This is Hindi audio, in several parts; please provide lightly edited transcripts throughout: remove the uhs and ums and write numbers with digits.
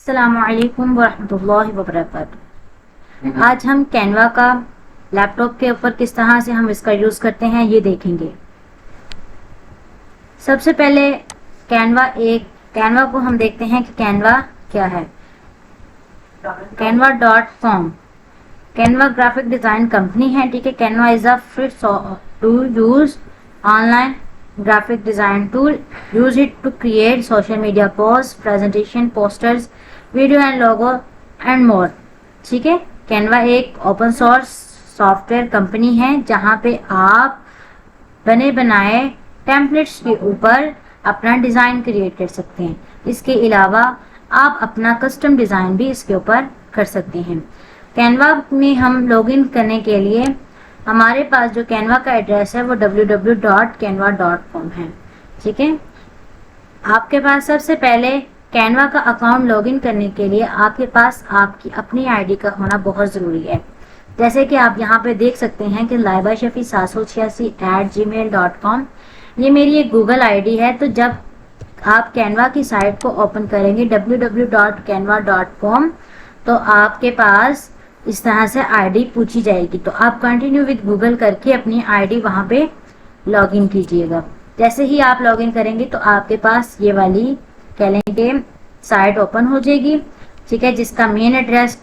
अस्सलामुअलैकुम वरहमतुल्लाहि वबरकातुहू। आज हम कैनवा का लैपटॉप के ऊपर किस तरह से हम इसका यूज़ करते हैं ये देखेंगे। सबसे पहले कैनवा को हम देखते हैं कि कैनवा क्या है। canva.com Canva graphic design company है, ठीक है। Canva is a free to use online graphic design tool. Use it to create social media posts, presentation, posters, video and logo and more. ठीक है। कैनवा एक ओपन सोर्स सॉफ्टवेयर कंपनी है जहाँ पे आप बने बनाए टेम्पलेट्स के ऊपर अपना डिज़ाइन क्रिएट कर सकते हैं। इसके अलावा आप अपना कस्टम डिज़ाइन भी इसके ऊपर कर सकते हैं। कैनवा में हम लॉगिन करने के लिए हमारे पास जो कैनवा का एड्रेस है वो www.canva.com है, ठीक है। आपके पास सबसे पहले कैनवा का अकाउंट लॉगिन करने के लिए आपके पास आपकी अपनी आईडी का होना बहुत ज़रूरी है। जैसे कि आप यहाँ पे देख सकते हैं कि laibashfi786@gmail.com ये मेरी एक गूगल आईडी है। तो जब आप कैनवा की साइट को ओपन करेंगे www.canva.com तो आपके पास इस तरह से आईडी पूछी जाएगी। तो आप कंटिन्यू विद गूगल करके अपनी आईडी वहाँ पे लॉगिन कीजिएगा। जैसे ही आप लॉगिन करेंगे तो आपके पास ये वाली कह लें कि साइट ओपन हो जाएगी, ठीक है, जिसका मेन एड्रेस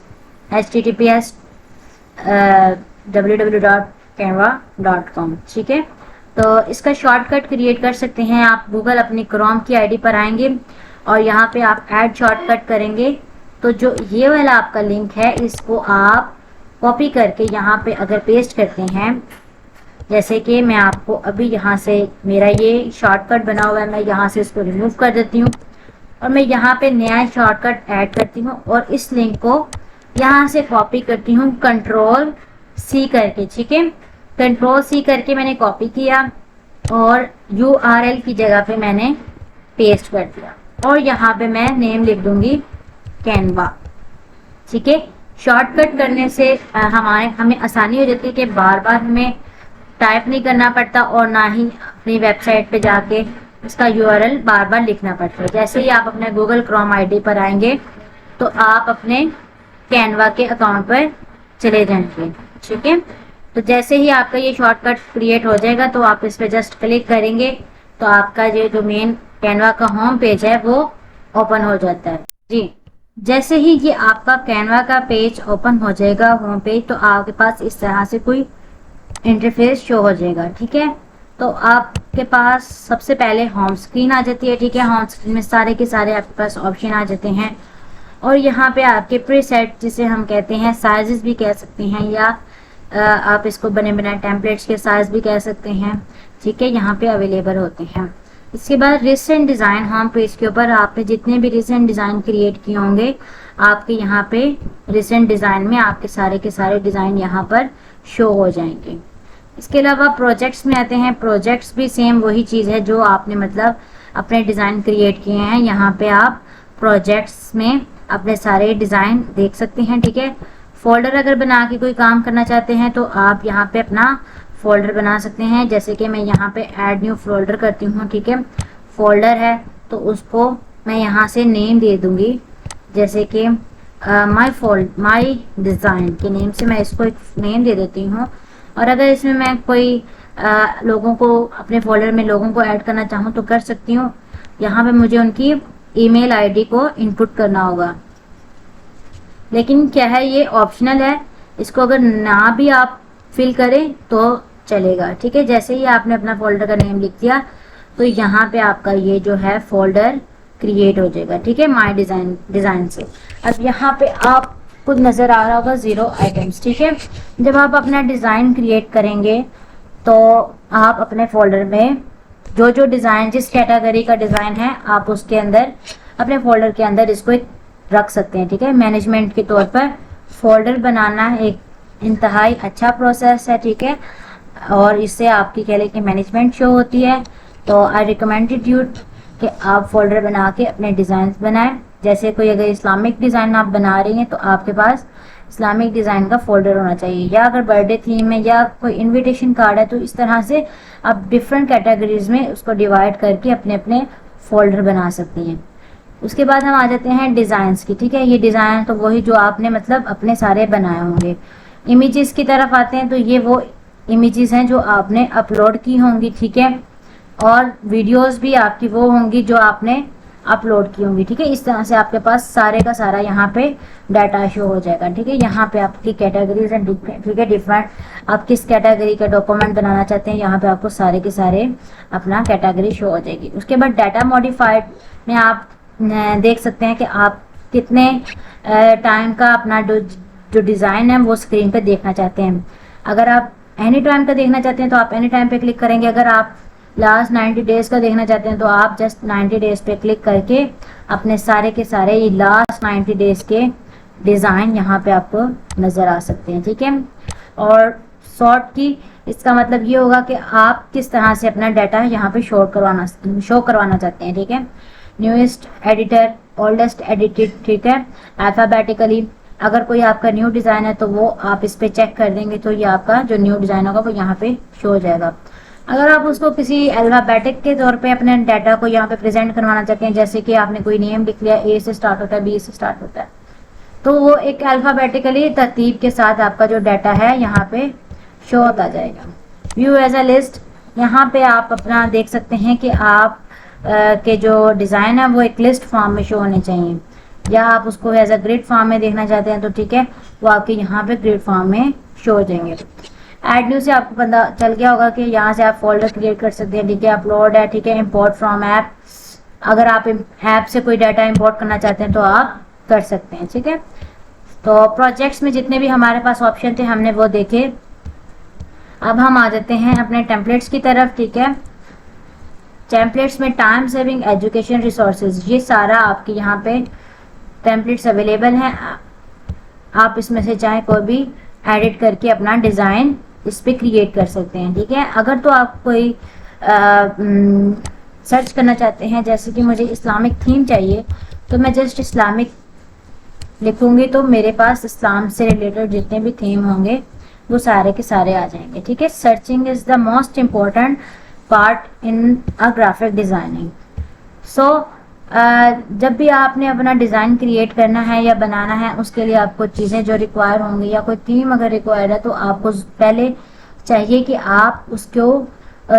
https www.canva.com, ठीक है। तो इसका शॉर्टकट क्रिएट कर सकते हैं आप। गूगल अपनी क्रोम की आईडी पर आएंगे और यहाँ पे आप ऐड शॉर्टकट करेंगे तो जो ये वाला आपका लिंक है इसको आप कॉपी करके यहाँ पे अगर पेस्ट करते हैं, जैसे कि मैं आपको अभी यहाँ से मेरा ये शॉर्टकट बना हुआ है, मैं यहाँ से इसको रिमूव कर देती हूँ और मैं यहाँ पे नया शॉर्टकट ऐड करती हूँ और इस लिंक को यहाँ से कॉपी करती हूँ Ctrl+C करके, ठीक है। Ctrl+C करके मैंने कॉपी किया और URL की जगह पे मैंने पेस्ट कर दिया और यहाँ पे मैं नेम लिख दूंगी कैनवा, ठीक है। शॉर्टकट करने से हमें आसानी हो जाती है कि बार बार हमें टाइप नहीं करना पड़ता और ना ही अपनी वेबसाइट पे जाके इसका यूआरएल बार बार लिखना पड़ता है। जैसे ही आप अपने गूगल क्रोम आईडी पर आएंगे तो आप अपने कैनवा के अकाउंट पर चले जाएंगे, ठीक है। तो जैसे ही आपका ये शॉर्टकट क्रिएट हो जाएगा तो आप इस पर जस्ट क्लिक करेंगे तो आपका ये जो मेन कैनवा का होम पेज है वो ओपन हो जाता है जी। जैसे ही ये आपका कैनवा का पेज ओपन हो जाएगा होम पेज, तो आपके पास इस तरह से कोई इंटरफेस शो हो जाएगा, ठीक है। तो आपके पास सबसे पहले होम स्क्रीन आ जाती है, ठीक है। होम स्क्रीन में सारे के सारे आपके पास ऑप्शन आ जाते हैं और यहाँ पे आपके प्रीसेट जिसे हम कहते हैं साइजेस भी कह सकते हैं या आप इसको बने बनाए टेम्पलेट्स के साइज भी कह सकते हैं, ठीक है, यहाँ पे अवेलेबल होते हैं। इसके बाद रिसेंट डिज़ाइन होम पेज के ऊपर आपने जितने भी रिसेंट डिज़ाइन क्रिएट किए होंगे आपके यहाँ पे रिसेंट डिज़ाइन में आपके सारे के सारे डिज़ाइन यहाँ पर शो हो जाएंगे। इसके अलावा प्रोजेक्ट्स में आते हैं। प्रोजेक्ट्स भी सेम वही चीज़ है जो आपने मतलब अपने डिज़ाइन क्रिएट किए हैं। यहाँ पे आप प्रोजेक्ट्स में अपने सारे डिज़ाइन देख सकते हैं, ठीक है। फोल्डर अगर बना के कोई काम करना चाहते हैं तो आप यहाँ पे अपना फोल्डर बना सकते हैं। जैसे कि मैं यहाँ पे ऐड न्यू फोल्डर करती हूँ, ठीक है। फोल्डर है तो उसको मैं यहाँ से नेम दे दूँगी, जैसे कि माई डिज़ाइन के नेम से मैं इसको एक नेम दे देती हूँ। और अगर इसमें मैं कोई लोगों को अपने फोल्डर में लोगों को ऐड करना चाहूँ तो कर सकती हूँ। यहाँ पे मुझे उनकी ईमेल आईडी को इनपुट करना होगा, लेकिन क्या है ये ऑप्शनल है, इसको अगर ना भी आप फिल करें तो चलेगा, ठीक है। जैसे ही आपने अपना फोल्डर का नेम लिख दिया तो यहाँ पे आपका ये जो है फोल्डर क्रिएट हो जाएगा, ठीक है, माय डिज़ाइन से। अब यहाँ पे आपको नज़र आ रहा होगा 0 आइटम्स, ठीक है। जब आप अपना डिज़ाइन क्रिएट करेंगे तो आप अपने फोल्डर में जो जो डिज़ाइन जिस कैटेगरी का डिज़ाइन है आप उसके अंदर अपने फोल्डर के अंदर इसको एक रख सकते हैं, ठीक है। मैनेजमेंट के तौर पर फोल्डर बनाना एक इंतहाई अच्छा प्रोसेस है, ठीक है, और इससे आपकी कह लें कि मैनेजमेंट शो होती है। तो आई रिकमेंडेड यू कि आप फोल्डर बना के अपने डिज़ाइन बनाएं। जैसे कोई अगर इस्लामिक डिज़ाइन आप बना रही हैं तो आपके पास इस्लामिक डिज़ाइन का फोल्डर होना चाहिए, या अगर बर्थडे थीम में या कोई इनविटेशन कार्ड है तो इस तरह से आप डिफरेंट कैटेगरीज में उसको डिवाइड करके अपने अपने फोल्डर बना सकती हैं। उसके बाद हम आ जाते हैं डिज़ाइंस की, ठीक है। ये डिज़ाइन तो वही जो आपने मतलब अपने सारे बनाए होंगे। इमेजेस की तरफ आते हैं तो ये वो इमेजेस हैं जो आपने अपलोड की होंगी, ठीक है। और वीडियोस भी आपकी वो होंगी जो आपने अपलोड की होंगी, ठीक है। इस तरह से आपके पास सारे का सारा यहाँ पे डाटा शो हो जाएगा, ठीक है। यहाँ पे आपकी कैटेगरीज एंड, ठीक है, डिफरेंट आप किस कैटेगरी का डॉक्यूमेंट बनाना चाहते हैं, यहाँ पे आपको सारे के सारे अपना कैटेगरी शो हो जाएगी। उसके बाद डाटा मॉडिफाइड में आप देख सकते हैं कि आप कितने टाइम का अपना जो डिज़ाइन है वो स्क्रीन पे देखना चाहते हैं। अगर आप एनी टाइम का देखना चाहते हैं तो आप एनी टाइम पे क्लिक करेंगे। अगर आप लास्ट 90 डेज का देखना चाहते हैं तो आप जस्ट 90 डेज पे क्लिक करके अपने सारे के सारे ये लास्ट 90 डेज के डिज़ाइन यहाँ पे आपको नज़र आ सकते हैं, ठीक है। और शॉर्ट की इसका मतलब ये होगा कि आप किस तरह से अपना डाटा यहाँ पे शो करवाना चाहते हैं, ठीक है। न्यूएस्ट एडिटर, ओल्डेस्ट एडिटेड, ठीक है, अल्फ़ाबेटिकली। अगर कोई आपका न्यू डिज़ाइन है तो वो आप इस पे चेक कर देंगे तो ये आपका जो न्यू डिज़ाइन होगा वो यहाँ पे शो हो जाएगा। अगर आप उसको किसी अल्फ़ाबेटिक के तौर पे अपने डाटा को यहाँ पे प्रेजेंट करवाना चाहते हैं, जैसे कि आपने कोई नेम लिख लिया, ए से स्टार्ट होता है, बी से स्टार्ट होता है, तो वो एक अल्फ़ाबेटिकली तरतीब के साथ आपका जो डाटा है यहाँ पे शो होता जाएगा। व्यू एज अ लिस्ट, यहाँ पे आप अपना देख सकते हैं कि आप के जो डिज़ाइन है वो एक लिस्ट फॉर्म में शो होने चाहिए, या आप उसको एज अ ग्रिड फॉर्म में देखना चाहते हैं तो ठीक है, वो आपके यहाँ पे ग्रिड फॉर्म में शो हो जाएंगे। ऐड न्यू से आपको पता चल गया होगा कि यहाँ से आप फोल्डर क्रिएट कर सकते हैं, ठीक है। अपलोड है, ठीक है। इंपोर्ट फ्रॉम ऐप, अगर आप ऐप से कोई डाटा इंपोर्ट करना चाहते हैं तो आप कर सकते हैं, ठीक है। तो प्रोजेक्ट्स में जितने भी हमारे पास ऑप्शन थे हमने वो देखे। अब हम आ जाते हैं अपने टेम्पलेट्स की तरफ, ठीक है। टेम्पलेट्स में टाइम सेविंग एजुकेशन रिसोर्सेज, ये सारा आपके यहाँ पे टेम्पलेट्स अवेलेबल हैं। आप इसमें से चाहे कोई भी एडिट करके अपना डिज़ाइन इस पे क्रिएट कर सकते हैं, ठीक है। अगर तो आप कोई सर्च करना चाहते हैं, जैसे कि मुझे इस्लामिक थीम चाहिए, तो मैं जस्ट इस्लामिक लिखूंगी तो मेरे पास इस्लाम से रिलेटेड जितने भी थीम होंगे वो सारे के सारे आ जाएंगे, ठीक है। Searching is the most important part in a graphic designing. So जब भी आपने अपना डिज़ाइन क्रिएट करना है या बनाना है, उसके लिए आपको चीज़ें जो रिक्वायर होंगी या कोई थीम अगर रिक्वायर है तो आपको पहले चाहिए कि आप उसको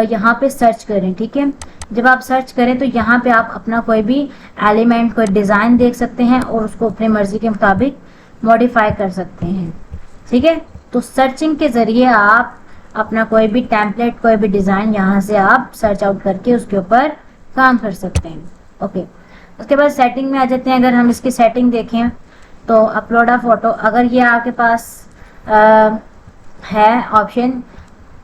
यहाँ पे सर्च करें, ठीक है। जब आप सर्च करें तो यहाँ पे आप अपना कोई भी एलिमेंट, कोई डिज़ाइन देख सकते हैं और उसको अपनी मर्जी के मुताबिक मॉडिफाई कर सकते हैं, ठीक है। तो सर्चिंग के ज़रिए आप अपना कोई भी टेम्पलेट, कोई भी डिज़ाइन यहाँ से आप सर्च आउट करके उसके ऊपर काम कर सकते हैं, ओके। उसके बाद सेटिंग में आ जाते हैं। अगर हम इसकी सेटिंग देखें तो अपलोड अ फोटो, अगर ये आपके पास है ऑप्शन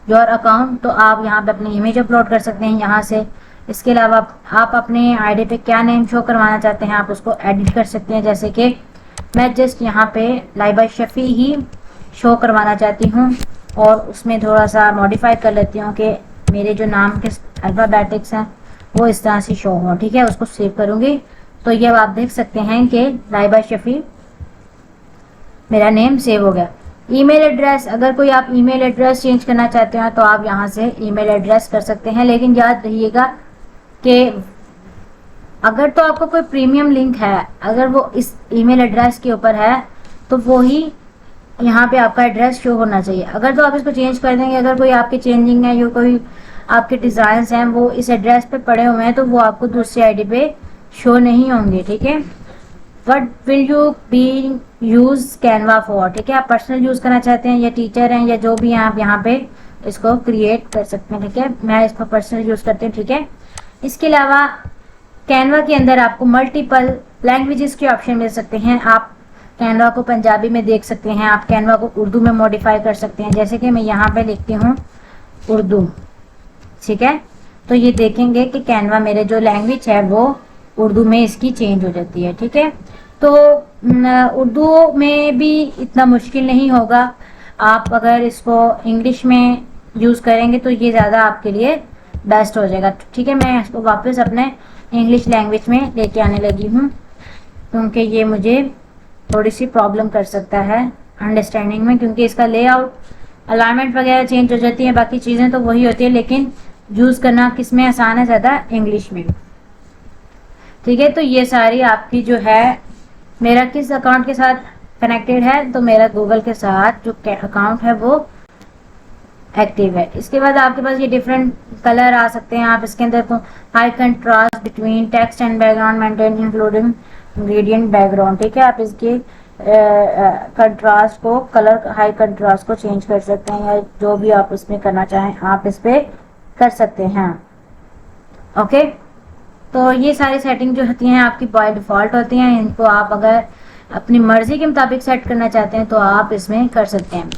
योर अकाउंट, तो आप यहाँ पे अपनी इमेज अपलोड कर सकते हैं यहाँ से। इसके अलावा आप अपने आईडी पे क्या नेम शो करवाना चाहते हैं आप उसको एडिट कर सकते हैं। जैसे कि मैं जस्ट यहाँ पे लाइबा शफी ही शो करवाना चाहती हूँ और उसमें थोड़ा सा मॉडिफाई कर लेती हूँ कि मेरे जो नाम के अल्फ़ाबेटिक्स हैं वो इस तरह से शो हो, ठीक है। उसको सेव करूँगी तो ये आप देख सकते हैं कि लाइबा शफी मेरा नेम सेव हो गया। ईमेल एड्रेस, अगर कोई आप ईमेल एड्रेस चेंज करना चाहते हैं तो आप यहाँ से ईमेल एड्रेस कर सकते हैं, लेकिन याद रहिएगा कि अगर तो आपको कोई प्रीमियम लिंक है, अगर वो इस ईमेल एड्रेस के ऊपर है तो वो ही यहाँ पे आपका एड्रेस शो होना चाहिए। अगर तो आप इसको चेंज कर देंगे, अगर कोई आपकी चेंजिंग है या कोई आपके डिज़ाइंस हैं वो इस एड्रेस पे पड़े हुए हैं तो वो आपको दूसरी आईडी पे शो नहीं होंगे, ठीक है। What will you B use Canva for, ठीक है। आप पर्सनल यूज़ करना चाहते हैं या टीचर हैं या जो भी हैं, आप यहाँ पे इसको क्रिएट कर सकते हैं, ठीक है। मैं इसको पर्सनल यूज़ करती हूँ, ठीक है। इसके अलावा कैनवा के अंदर आपको मल्टीपल लैंग्वेजेस के ऑप्शन मिल सकते हैं। आप कैनवा को पंजाबी में देख सकते हैं, आप कैनवा को उर्दू में मॉडिफाई कर सकते हैं। जैसे कि मैं यहाँ पे लिखती हूँ उर्दू, ठीक है, तो ये देखेंगे कि कैनवा मेरे जो लैंग्वेज है वो उर्दू में इसकी चेंज हो जाती है, ठीक है। तो उर्दू में भी इतना मुश्किल नहीं होगा। आप अगर इसको इंग्लिश में यूज़ करेंगे तो ये ज़्यादा आपके लिए बेस्ट हो जाएगा, ठीक है। मैं इसको वापस अपने इंग्लिश लैंग्वेज में लेके आने लगी हूँ क्योंकि ये मुझे थोड़ी सी प्रॉब्लम कर सकता है अंडरस्टैंडिंग में, क्योंकि इसका लेआउट, अलाइनमेंट वगैरह चेंज हो जाती है, बाकी चीज़ें तो वही होती है, लेकिन यूज़ करना किस में आसान है ज़्यादा, इंग्लिश में। ठीक है, तो ये सारी आपकी जो है, मेरा किस अकाउंट के साथ कनेक्टेड है, तो मेरा गूगल के साथ जो अकाउंट है वो एक्टिव है। इसके बाद आपके पास ये डिफरेंट कलर आ सकते हैं, आप इसके अंदर को high contrast between text and background maintain including gradient background. ठीक है, आप इसके कंट्रास्ट को, कलर हाई कंट्रास्ट को चेंज कर सकते हैं, या जो भी आप इसमें करना चाहें आप इस पे कर सकते हैं। ओके, तो ये सारी सेटिंग जो होती हैं आपकी बाय डिफॉल्ट होती हैं, इनको आप अगर अपनी मर्जी के मुताबिक सेट करना चाहते हैं तो आप इसमें कर सकते हैं।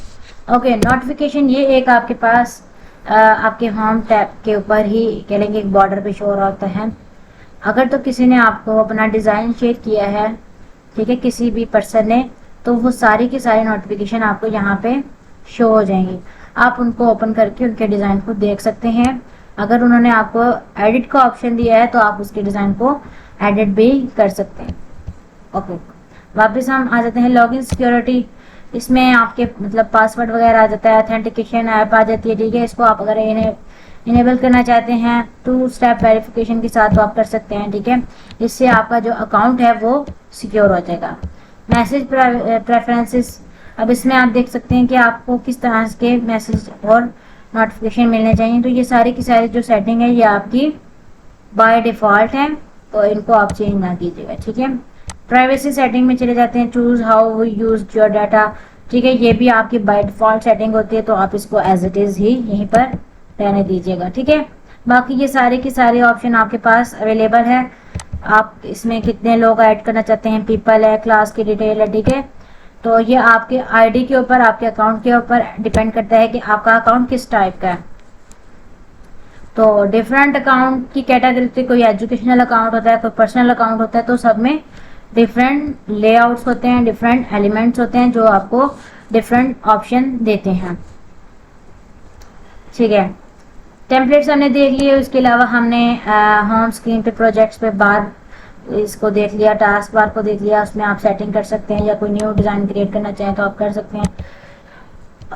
ओके, नोटिफिकेशन ये एक आपके पास आपके होम टैब के ऊपर ही कह लेंगे एक बॉर्डर पे शो हो रहा होता है। अगर तो किसी ने आपको अपना डिज़ाइन शेयर किया है, ठीक है, किसी भी पर्सन ने, तो वो सारी की सारी नोटिफिकेशन आपको यहाँ पे शो हो जाएंगी। आप उनको ओपन करके उनके डिज़ाइन को देख सकते हैं। अगर उन्होंने आपको एडिट का ऑप्शन दिया है तो आप उसके डिज़ाइन को एडिट भी कर सकते हैं। ओके, वापस हम आ जाते हैं लॉगिन सिक्योरिटी। इसमें आपके मतलब पासवर्ड वगैरह आ जाता है, ऑथेंटिकेशन ऐप आ जाती है। ठीक है, इसको आप अगर इनेबल करना चाहते हैं 2 स्टेप वेरिफिकेशन के साथ तो आप कर सकते हैं। ठीक है, इससे आपका जो अकाउंट है वो सिक्योर हो जाएगा। मैसेज प्रेफरेंसेस, अब इसमें आप देख सकते हैं कि आपको किस तरह के मैसेज और नोटिफिकेशन मिलने चाहिए। तो ये सारी की सारी जो सेटिंग है ये आपकी बाय डिफॉल्ट है, तो इनको आप चेंज ना कीजिएगा। ठीक है, प्राइवेसी सेटिंग में चले जाते हैं, choose how we use your data. ठीक है, ये भी आपकी बाय डिफॉल्ट सेटिंग होती है, तो आप इसको एज इट इज ही यहीं पर रहने दीजिएगा। ठीक है, बाकी ये सारे के सारे ऑप्शन आपके पास अवेलेबल है। आप इसमें कितने लोग ऐड करना चाहते हैं, पीपल है, क्लास की डिटेल है। ठीक है, तो ये आपके आईडी के ऊपर, आपके अकाउंट के ऊपर डिपेंड करता है कि आपका अकाउंट किस टाइप का है। तो डिफरेंट अकाउंट की कैटेगरी थी, कोई एजुकेशनल अकाउंट होता है, कोई पर्सनल अकाउंट होता है, तो सब में डिफरेंट लेआउट्स होते हैं, डिफरेंट एलिमेंट्स होते हैं जो आपको डिफरेंट ऑप्शन देते हैं। ठीक है, टेम्पलेट्स हमने देख लिए, उसके अलावा हमने होम स्क्रीन पे प्रोजेक्ट्स पे बार इसको देख लिया, टास्क बार को देख लिया, उसमें आप सेटिंग कर सकते हैं, या कोई न्यू डिज़ाइन क्रिएट करना चाहें तो आप कर सकते हैं।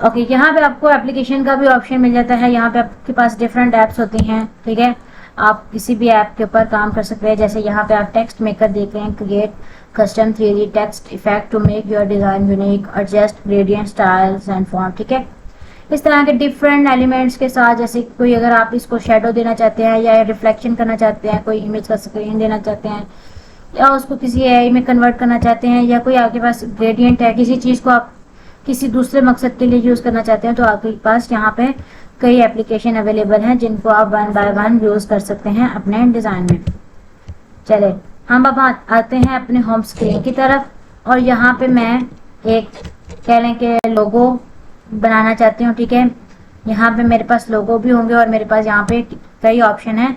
ओके, यहाँ पे आपको एप्लीकेशन का भी ऑप्शन मिल जाता है। यहाँ पे आपके पास डिफरेंट ऐप्स होती हैं। ठीक है, आप किसी भी ऐप के ऊपर काम कर सकते हैं। जैसे यहाँ पे आप टेक्स्ट मेकर देख रहे हैं, create custom 3D text effect to make your design unique, adjust gradient styles and form. ठीक है, इस तरह के डिफरेंट एलिमेंट्स के साथ, जैसे कोई अगर आप इसको शेडो देना चाहते हैं या रिफ्लेक्शन करना चाहते हैं, कोई इमेज का स्क्रीन देना चाहते हैं, या उसको किसी एआई में कन्वर्ट करना चाहते हैं, या कोई आपके पास ग्रेडियंट है, किसी चीज़ को आप किसी दूसरे मकसद के लिए यूज़ करना चाहते हैं, तो आपके पास यहाँ पे कई एप्लीकेशन अवेलेबल हैं जिनको आप 1 बाय 1 यूज़ कर सकते हैं अपने डिज़ाइन में। चले हम अब आते हैं अपने होम स्क्रीन की तरफ, और यहाँ पे मैं एक कह लें कि लोगो बनाना चाहती हूँ। ठीक है, यहाँ पे मेरे पास लोगो भी होंगे, और मेरे पास यहाँ पे कई ऑप्शन है,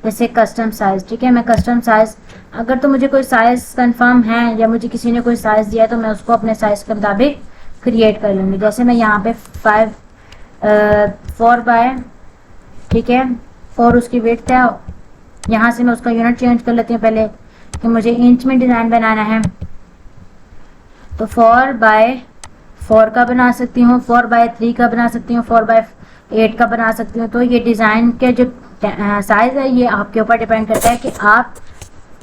जैसे कस्टम साइज। ठीक है, मैं कस्टम साइज, अगर तो मुझे कोई साइज कंफर्म है या मुझे किसी ने कोई साइज दिया है तो मैं उसको अपने साइज के मुताबिक क्रिएट कर लूँगी। जैसे मैं यहाँ पे 4 बाय, ठीक है, 4 उसकी विड्थ है। यहाँ से मैं उसका यूनिट चेंज कर लेती हूँ पहले कि मुझे इंच में डिज़ाइन बनाना है, तो 4 बाय 4 का बना सकती हूँ, 4 बाय 3 का बना सकती हूँ, 4 बाय 8 का बना सकती हूँ। तो ये डिज़ाइन के जो साइज़ है ये आपके ऊपर डिपेंड करता है कि आप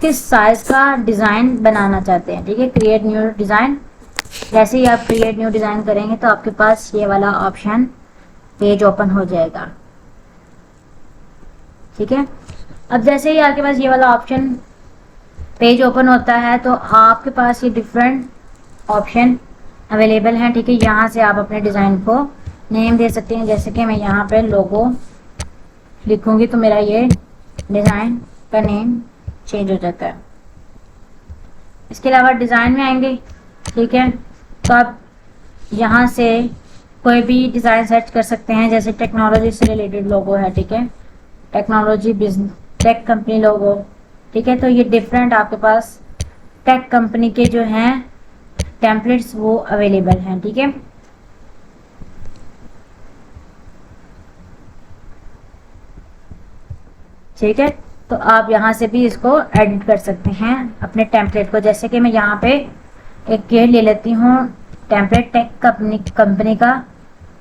किस साइज़ का डिज़ाइन बनाना चाहते हैं। ठीक है, क्रिएट न्यू डिज़ाइन, जैसे ही आप क्रिएट न्यू डिज़ाइन करेंगे तो आपके पास ये वाला ऑप्शन पेज ओपन हो जाएगा। ठीक है, अब जैसे ही आपके पास ये वाला ऑप्शन पेज ओपन होता है तो आपके पास ये डिफरेंट ऑप्शन अवेलेबल हैं। ठीक है, यहाँ से आप अपने डिज़ाइन को नेम दे सकते हैं। जैसे कि मैं यहाँ पे लोगो लिखूंगी तो मेरा ये डिज़ाइन का नेम चेंज हो जाता है। इसके अलावा डिज़ाइन में आएंगे। ठीक है, तो आप यहाँ से कोई भी डिज़ाइन सर्च कर सकते हैं, जैसे टेक्नोलॉजी से रिलेटेड लोगो है। ठीक है, टेक्नोलॉजी बिजनेस टेक कंपनी लोगो। ठीक है, तो ये डिफरेंट आपके पास टेक कंपनी के जो हैं टेम्पलेट्स वो अवेलेबल हैं। ठीक है, ठीक है, तो आप यहाँ से भी इसको एडिट कर सकते हैं अपने टेम्पलेट को। जैसे कि मैं यहाँ पे एक केयर ले लेती हूँ टेम्पलेट टेक कंपनी का,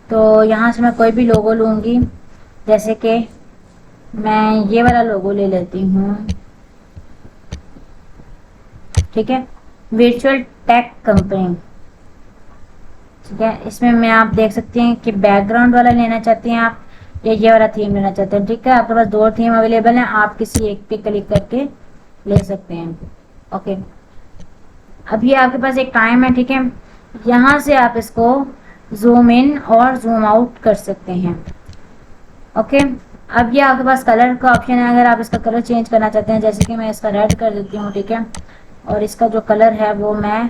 तो यहाँ से मैं कोई भी लोगो लूँगी। जैसे कि मैं ये वाला लोगो ले लेती हूँ, ठीक है, वर्चुअल टेक कंपनी। ठीक है, इसमें मैं आप देख सकते हैं कि बैकग्राउंड वाला लेना चाहते हैं आप या ये वाला थीम लेना चाहते हैं। ठीक है, आपके पास दो थीम अवेलेबल हैं, आप किसी एक पे क्लिक करके ले सकते हैं। ओके, अभी आपके पास एक टाइम है। ठीक है, यहाँ से आप इसको जूम इन और जूम आउट कर सकते हैं। ओके, अब ये आपके पास कलर का ऑप्शन है, अगर आप इसका कलर चेंज करना चाहते हैं, जैसे कि मैं इसका रेड कर देती हूँ। ठीक है, और इसका जो कलर है वो मैं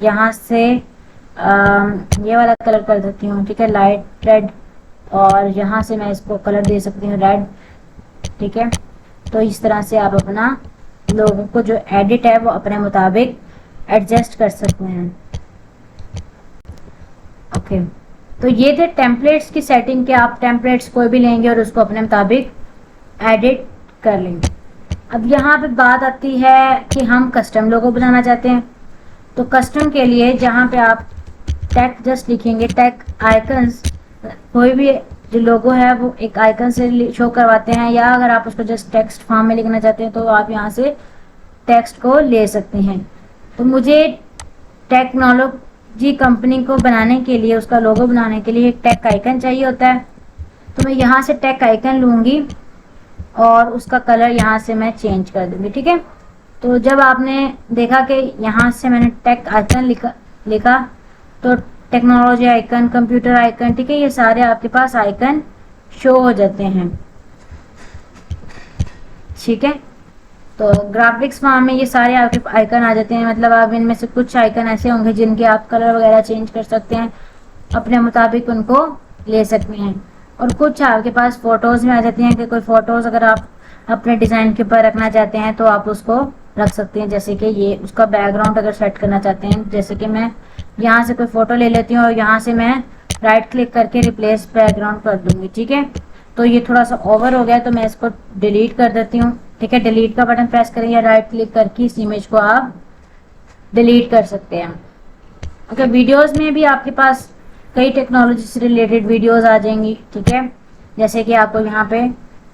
यहाँ से ये वाला कलर कर देती हूँ। ठीक है, लाइट रेड, और यहाँ से मैं इसको कलर दे सकती हूँ रेड। ठीक है, तो इस तरह से आप अपना लोगों को जो एडिट है वो अपने मुताबिक एडजस्ट कर सकते हैं। ओके, तो ये थे टेम्पलेट्स की सेटिंग के। आप टेम्पलेट्स कोई भी लेंगे और उसको अपने मुताबिक एडिट कर लेंगे। अब यहाँ पे बात आती है कि हम कस्टम लोगो बनाना चाहते हैं। तो कस्टम के लिए जहाँ पे आप टैग जस्ट लिखेंगे, टैग आइकन्स, कोई भी जो लोगो है वो एक आइकन से शो करवाते हैं, या अगर आप उसको जस्ट टेक्स्ट फॉर्म में लिखना चाहते हैं तो आप यहाँ से टेक्स्ट को ले सकते हैं। तो मुझे टेक्नोलॉजी कंपनी को बनाने के लिए, उसका लोगो बनाने के लिए एक टैग आइकन चाहिए होता है। तो मैं यहाँ से टैग आइकन लूँगी और उसका कलर यहाँ से मैं चेंज कर दूँगी। ठीक है, तो जब आपने देखा कि यहाँ से मैंने टैग आइकन लिखा तो टेक्नोलॉजी आइकन, कंप्यूटर आइकन, ठीक है, ये सारे आपके पास आइकन शो हो जाते हैं। ठीक है, तो ग्राफिक्स फॉर्म में ये सारे आपके आइकन आ जाते हैं। मतलब आप इनमें से कुछ आइकन ऐसे होंगे जिनके आप कलर वगैरह चेंज कर सकते हैं, अपने मुताबिक उनको ले सकते हैं। और कुछ आपके पास फोटोज में आ जाती हैं कि कोई फोटोज अगर आप अपने डिजाइन के ऊपर रखना चाहते हैं तो आप उसको रख सकते हैं। जैसे कि ये उसका बैकग्राउंड अगर सेट करना चाहते हैं, जैसे कि मैं यहाँ से कोई फोटो ले लेती हूँ और यहाँ से मैं राइट क्लिक करके रिप्लेस बैकग्राउंड कर दूंगी। ठीक है, तो ये थोड़ा सा ओवर हो गया तो मैं इसको डिलीट कर देती हूँ। ठीक है, डिलीट का बटन प्रेस करें या राइट क्लिक करके इस इमेज को आप डिलीट कर सकते हैं। ओके, वीडियोस में भी आपके पास कई टेक्नोलॉजी से रिलेटेड वीडियोस आ जाएंगी। ठीक है, जैसे कि आपको यहाँ पे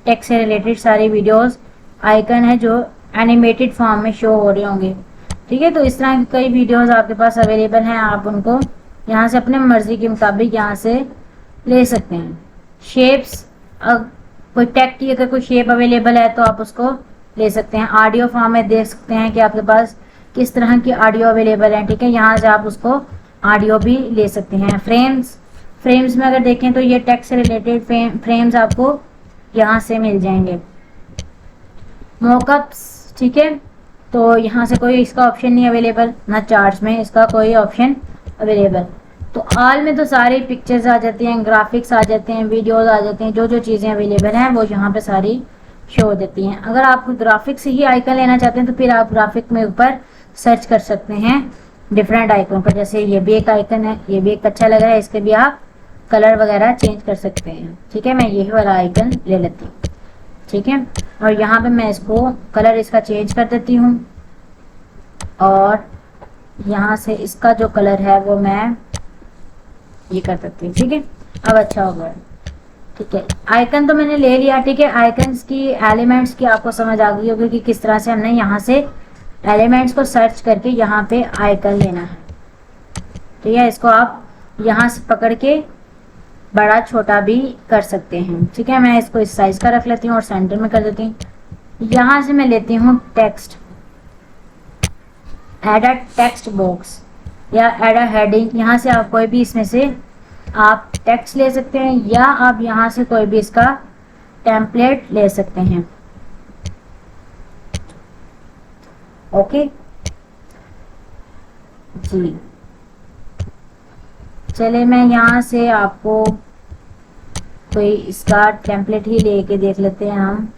टेक से रिलेटेड सारी वीडियोस आइकन है जो एनिमेटेड फॉर्म में शो हो रहे होंगे। ठीक है, तो इस तरह की कई वीडियोस आपके पास अवेलेबल हैं, आप उनको यहाँ से अपने मर्जी के मुताबिक यहाँ से ले सकते हैं। शेप्स, कोई टेक की अगर कोई शेप अवेलेबल है तो आप उसको ले सकते हैं। ऑडियो फॉर्म में देख सकते हैं कि आपके पास किस तरह की ऑडियो अवेलेबल है। ठीक है, यहाँ से आप उसको ऑडियो भी ले सकते हैं। फ्रेम्स में अगर देखें तो ये टेक्स्ट से रिलेटेड फ्रेम्स आपको यहाँ से मिल जाएंगे। मॉकअप्स, ठीक है, तो यहाँ से कोई इसका ऑप्शन नहीं अवेलेबल, ना चार्ट्स में इसका कोई ऑप्शन अवेलेबल। तो ऑल में तो सारी पिक्चर्स आ जाती हैं, ग्राफिक्स आ जाते हैं, वीडियोस आ जाते हैं, जो जो चीज़ें अवेलेबल हैं वो यहाँ पे सारी शो हो जाती हैं। अगर आप ग्राफिक्स ही आइकन लेना चाहते हैं तो फिर आप ग्राफिक में ऊपर सर्च कर सकते हैं डिफरेंट आइकन पर। जैसे ये भी एक आइकन है, ये भी एक अच्छा लग रहा है, इसके भी आप कलर वगैरह चेंज कर सकते हैं। ठीक है, मैं यही वाला आइकन ले लेती हूँ। ठीक है, और यहाँ पे मैं इसको कलर इसका चेंज कर देती हूँ और यहाँ से इसका जो कलर है वो मैं ये कर सकती हूँ। ठीक है, अब अच्छा हो गया। ठीक है, आइकन तो मैंने ले लिया। ठीक है, आइकन्स की एलिमेंट्स की आपको समझ आ गई होगी कि किस तरह से हमने यहाँ से एलिमेंट्स को सर्च करके यहाँ पे आइकन लेना है। ठीक है, इसको आप यहाँ से पकड़ के बड़ा छोटा भी कर सकते हैं। ठीक है, मैं इसको इस साइज का रख लेती हूँ और सेंटर में कर देती हूँ। यहाँ से मैं लेती हूँ text, add a text box या एड अ हेडिंग। यहाँ से आप कोई भी इसमें से आप टेक्स्ट ले सकते हैं या आप यहाँ से कोई भी इसका टेम्पलेट ले सकते हैं। ओके जी, चले मैं यहाँ से आपको कोई इसका टेम्पलेट ही लेके देख लेते हैं हम।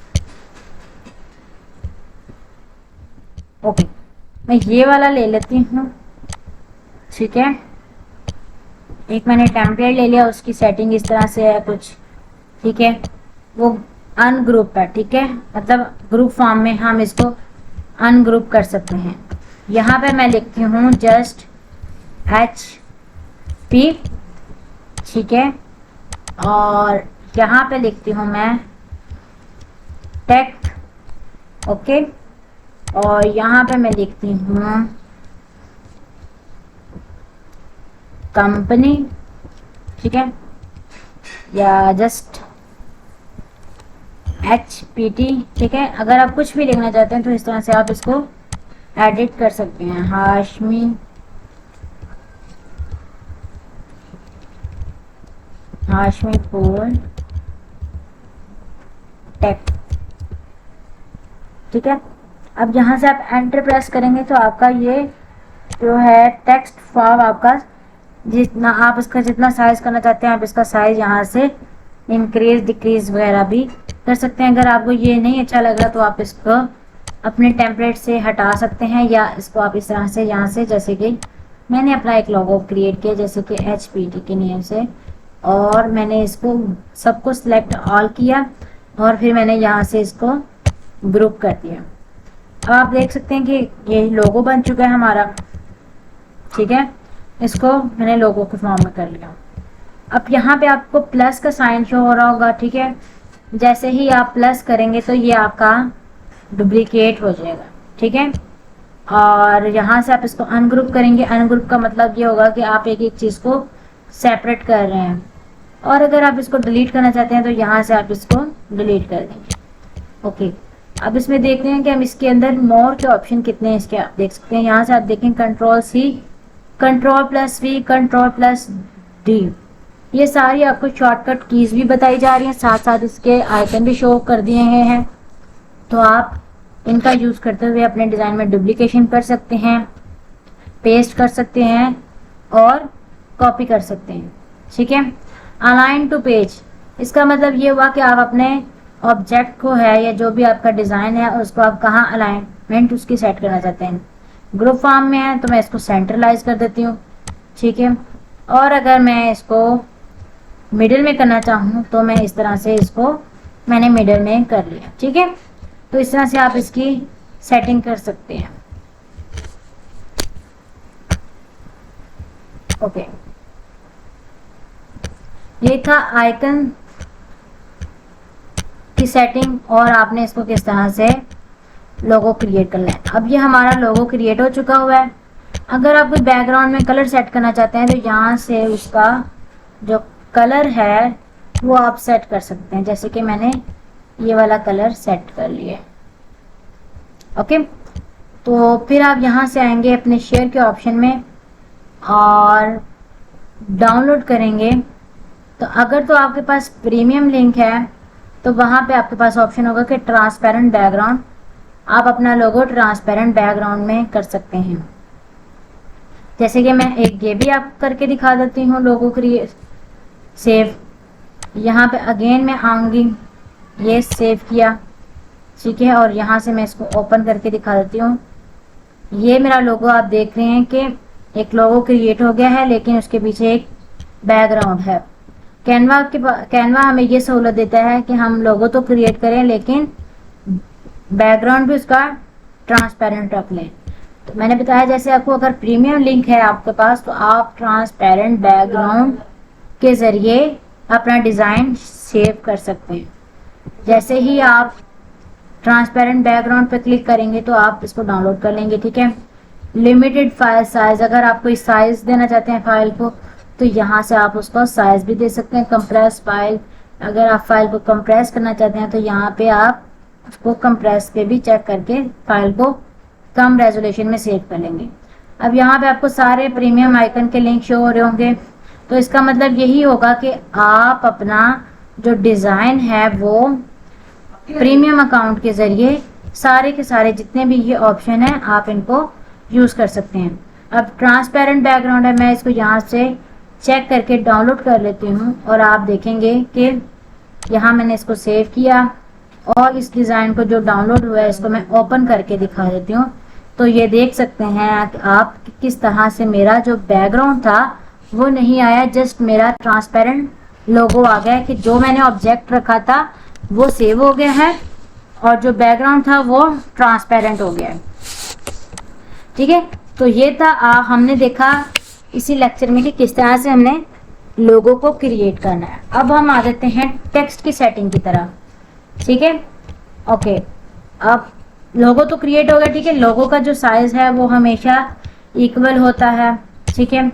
ओके, मैं ये वाला ले लेती हूँ। ठीक है, एक मैंने टेम्पलेट ले लिया, उसकी सेटिंग इस तरह से है कुछ। ठीक है, वो अनग्रुप है। ठीक है, मतलब ग्रुप फॉर्म में हम इसको अनग्रुप कर सकते हैं। यहाँ पे मैं लिखती हूँ जस्ट HP। ठीक है, और यहाँ पे लिखती हूँ मैं टेक। ओके, और यहाँ पे मैं लिखती हूँ कंपनी, ठीक है, या जस्ट HPT, ठीक है। अगर आप कुछ भी लिखना चाहते हैं तो इस तरह से आप इसको एडिट कर सकते हैं। हाशमीपुर टेक, ठीक है। अब यहाँ से आप एंटर प्रेस करेंगे तो आपका ये जो है टेक्स्ट फॉर्म आपका, जितना आप इसका जितना साइज करना चाहते हैं आप इसका साइज यहाँ से इंक्रीज डिक्रीज वगैरह भी कर सकते हैं। अगर आपको ये नहीं अच्छा लग रहा तो आप इसको अपने टेम्पलेट से हटा सकते हैं, या इसको आप इस तरह से यहाँ से, जैसे कि मैंने अपना एक लोगो क्रिएट किया जैसे कि HPT के नेम से, और मैंने इसको सबको सिलेक्ट ऑल किया और फिर मैंने यहाँ से इसको ग्रुप कर दिया। अब आप देख सकते हैं कि ये लोगो बन चुका है हमारा, ठीक है। इसको मैंने लोगो के फॉर्म में कर लिया। अब यहाँ पे आपको प्लस का साइन शो हो रहा होगा, ठीक है। जैसे ही आप प्लस करेंगे तो ये आपका डुप्लीकेट हो जाएगा, ठीक है। और यहाँ से आप इसको अनग्रुप करेंगे। अनग्रुप का मतलब ये होगा कि आप एक एक चीज़ को सेपरेट कर रहे हैं। और अगर आप इसको डिलीट करना चाहते हैं तो यहाँ से आप इसको डिलीट कर देंगे। ओके, अब इसमें देखते हैं कि हम इसके अंदर मोर के ऑप्शन कितने हैं इसके, आप देख सकते हैं। यहाँ से आप देखें Ctrl+C, Ctrl+V, Ctrl+D, ये सारी आपको शॉर्टकट कीज भी बताई जा रही हैं, साथ साथ इसके आइकन भी शो कर दिए गए हैं। तो आप इनका यूज करते हुए अपने डिजाइन में डुप्लीकेशन कर सकते हैं, पेस्ट कर सकते हैं और कॉपी कर सकते हैं, ठीक है। अलाइन टू पेज, इसका मतलब ये हुआ कि आप अपने ऑब्जेक्ट को है या जो भी आपका डिजाइन है उसको आप कहाँ अलाइनमेंट उसकी सेट करना चाहते हैं। ग्रुप फॉर्म में है तो मैं इसको सेंट्रलाइज कर देती हूँ, ठीक है। और अगर मैं इसको मिडिल में करना चाहूँ तो मैं इस तरह से इसको मैंने मिडिल में कर लिया, ठीक है। तो इस तरह से आप इसकी सेटिंग कर सकते हैं। ओके, ये था आइकन की सेटिंग और आपने इसको किस तरह से लोगो क्रिएट करना है। अब ये हमारा लोगो क्रिएट हो चुका हुआ है। अगर आप कोई बैकग्राउंड में कलर सेट करना चाहते हैं तो यहाँ से उसका जो कलर है वो आप सेट कर सकते हैं, जैसे कि मैंने ये वाला कलर सेट कर लिया। ओके, तो फिर आप यहाँ से आएंगे अपने शेयर के ऑप्शन में और डाउनलोड करेंगे। तो अगर तो आपके पास प्रीमियम लिंक है तो वहाँ पे आपके पास ऑप्शन होगा कि ट्रांसपेरेंट बैकग्राउंड, आप अपना लोगो ट्रांसपेरेंट बैकग्राउंड में कर सकते हैं। जैसे कि मैं एक ये भी आप करके दिखा देती हूँ लोगो क्रिएट सेव। यहाँ पे अगेन मैं आऊँगी, ये सेव किया, ठीक है। और यहाँ से मैं इसको ओपन करके दिखा देती हूँ। ये मेरा लोगो आप देख रहे हैं कि एक लोगो क्रिएट हो गया है लेकिन उसके पीछे एक बैकग्राउंड है। कैनवा हमें ये सहूलत देता है कि हम लोगो तो क्रिएट करें लेकिन बैकग्राउंड भी उसका ट्रांसपेरेंट रख लें। तो मैंने बताया जैसे आपको अगर प्रीमियम लिंक है आपके पास तो आप ट्रांसपेरेंट बैकग्राउंड के ज़रिए अपना डिज़ाइन सेव कर सकते हैं। जैसे ही आप ट्रांसपेरेंट बैकग्राउंड पर क्लिक करेंगे तो आप इसको डाउनलोड कर लेंगे, ठीक है। लिमिटेड फाइल साइज, अगर आप कोई साइज देना चाहते हैं फाइल को तो यहाँ से आप उसका साइज भी दे सकते हैं। कंप्रेस फाइल, अगर आप फाइल को कंप्रेस करना चाहते हैं तो यहाँ पे आप उसको कंप्रेस पे भी चेक करके फाइल को कम रेजोल्यूशन में सेव कर लेंगे। अब यहाँ पे आपको सारे प्रीमियम आइकन के लिंक शो हो रहे होंगे, तो इसका मतलब यही होगा कि आप अपना जो डिज़ाइन है वो प्रीमियम अकाउंट के ज़रिए सारे के सारे जितने भी ये ऑप्शन है आप इनको यूज़ कर सकते हैं। अब ट्रांसपेरेंट बैकग्राउंड है, मैं इसको यहाँ से चेक करके डाउनलोड कर लेती हूँ और आप देखेंगे कि यहाँ मैंने इसको सेव किया और इस डिज़ाइन को जो डाउनलोड हुआ है इसको मैं ओपन करके दिखा देती हूँ। तो ये देख सकते हैं कि आप किस तरह से मेरा जो बैकग्राउंड था वो नहीं आया, जस्ट मेरा ट्रांसपेरेंट लोगो आ गया कि जो मैंने ऑब्जेक्ट रखा था वो सेव हो गया है और जो बैकग्राउंड था वो ट्रांसपेरेंट हो गया है, ठीक है। तो ये था हमने देखा इसी लेक्चर में कि किस तरह से हमने लोगो को क्रिएट करना है। अब हम आ जाते हैं टेक्स्ट की सेटिंग की तरह, ठीक है। ओके, अब लोगो तो क्रिएट हो गया, ठीक है। लोगो का जो साइज है वो हमेशा इक्वल होता है, ठीक है।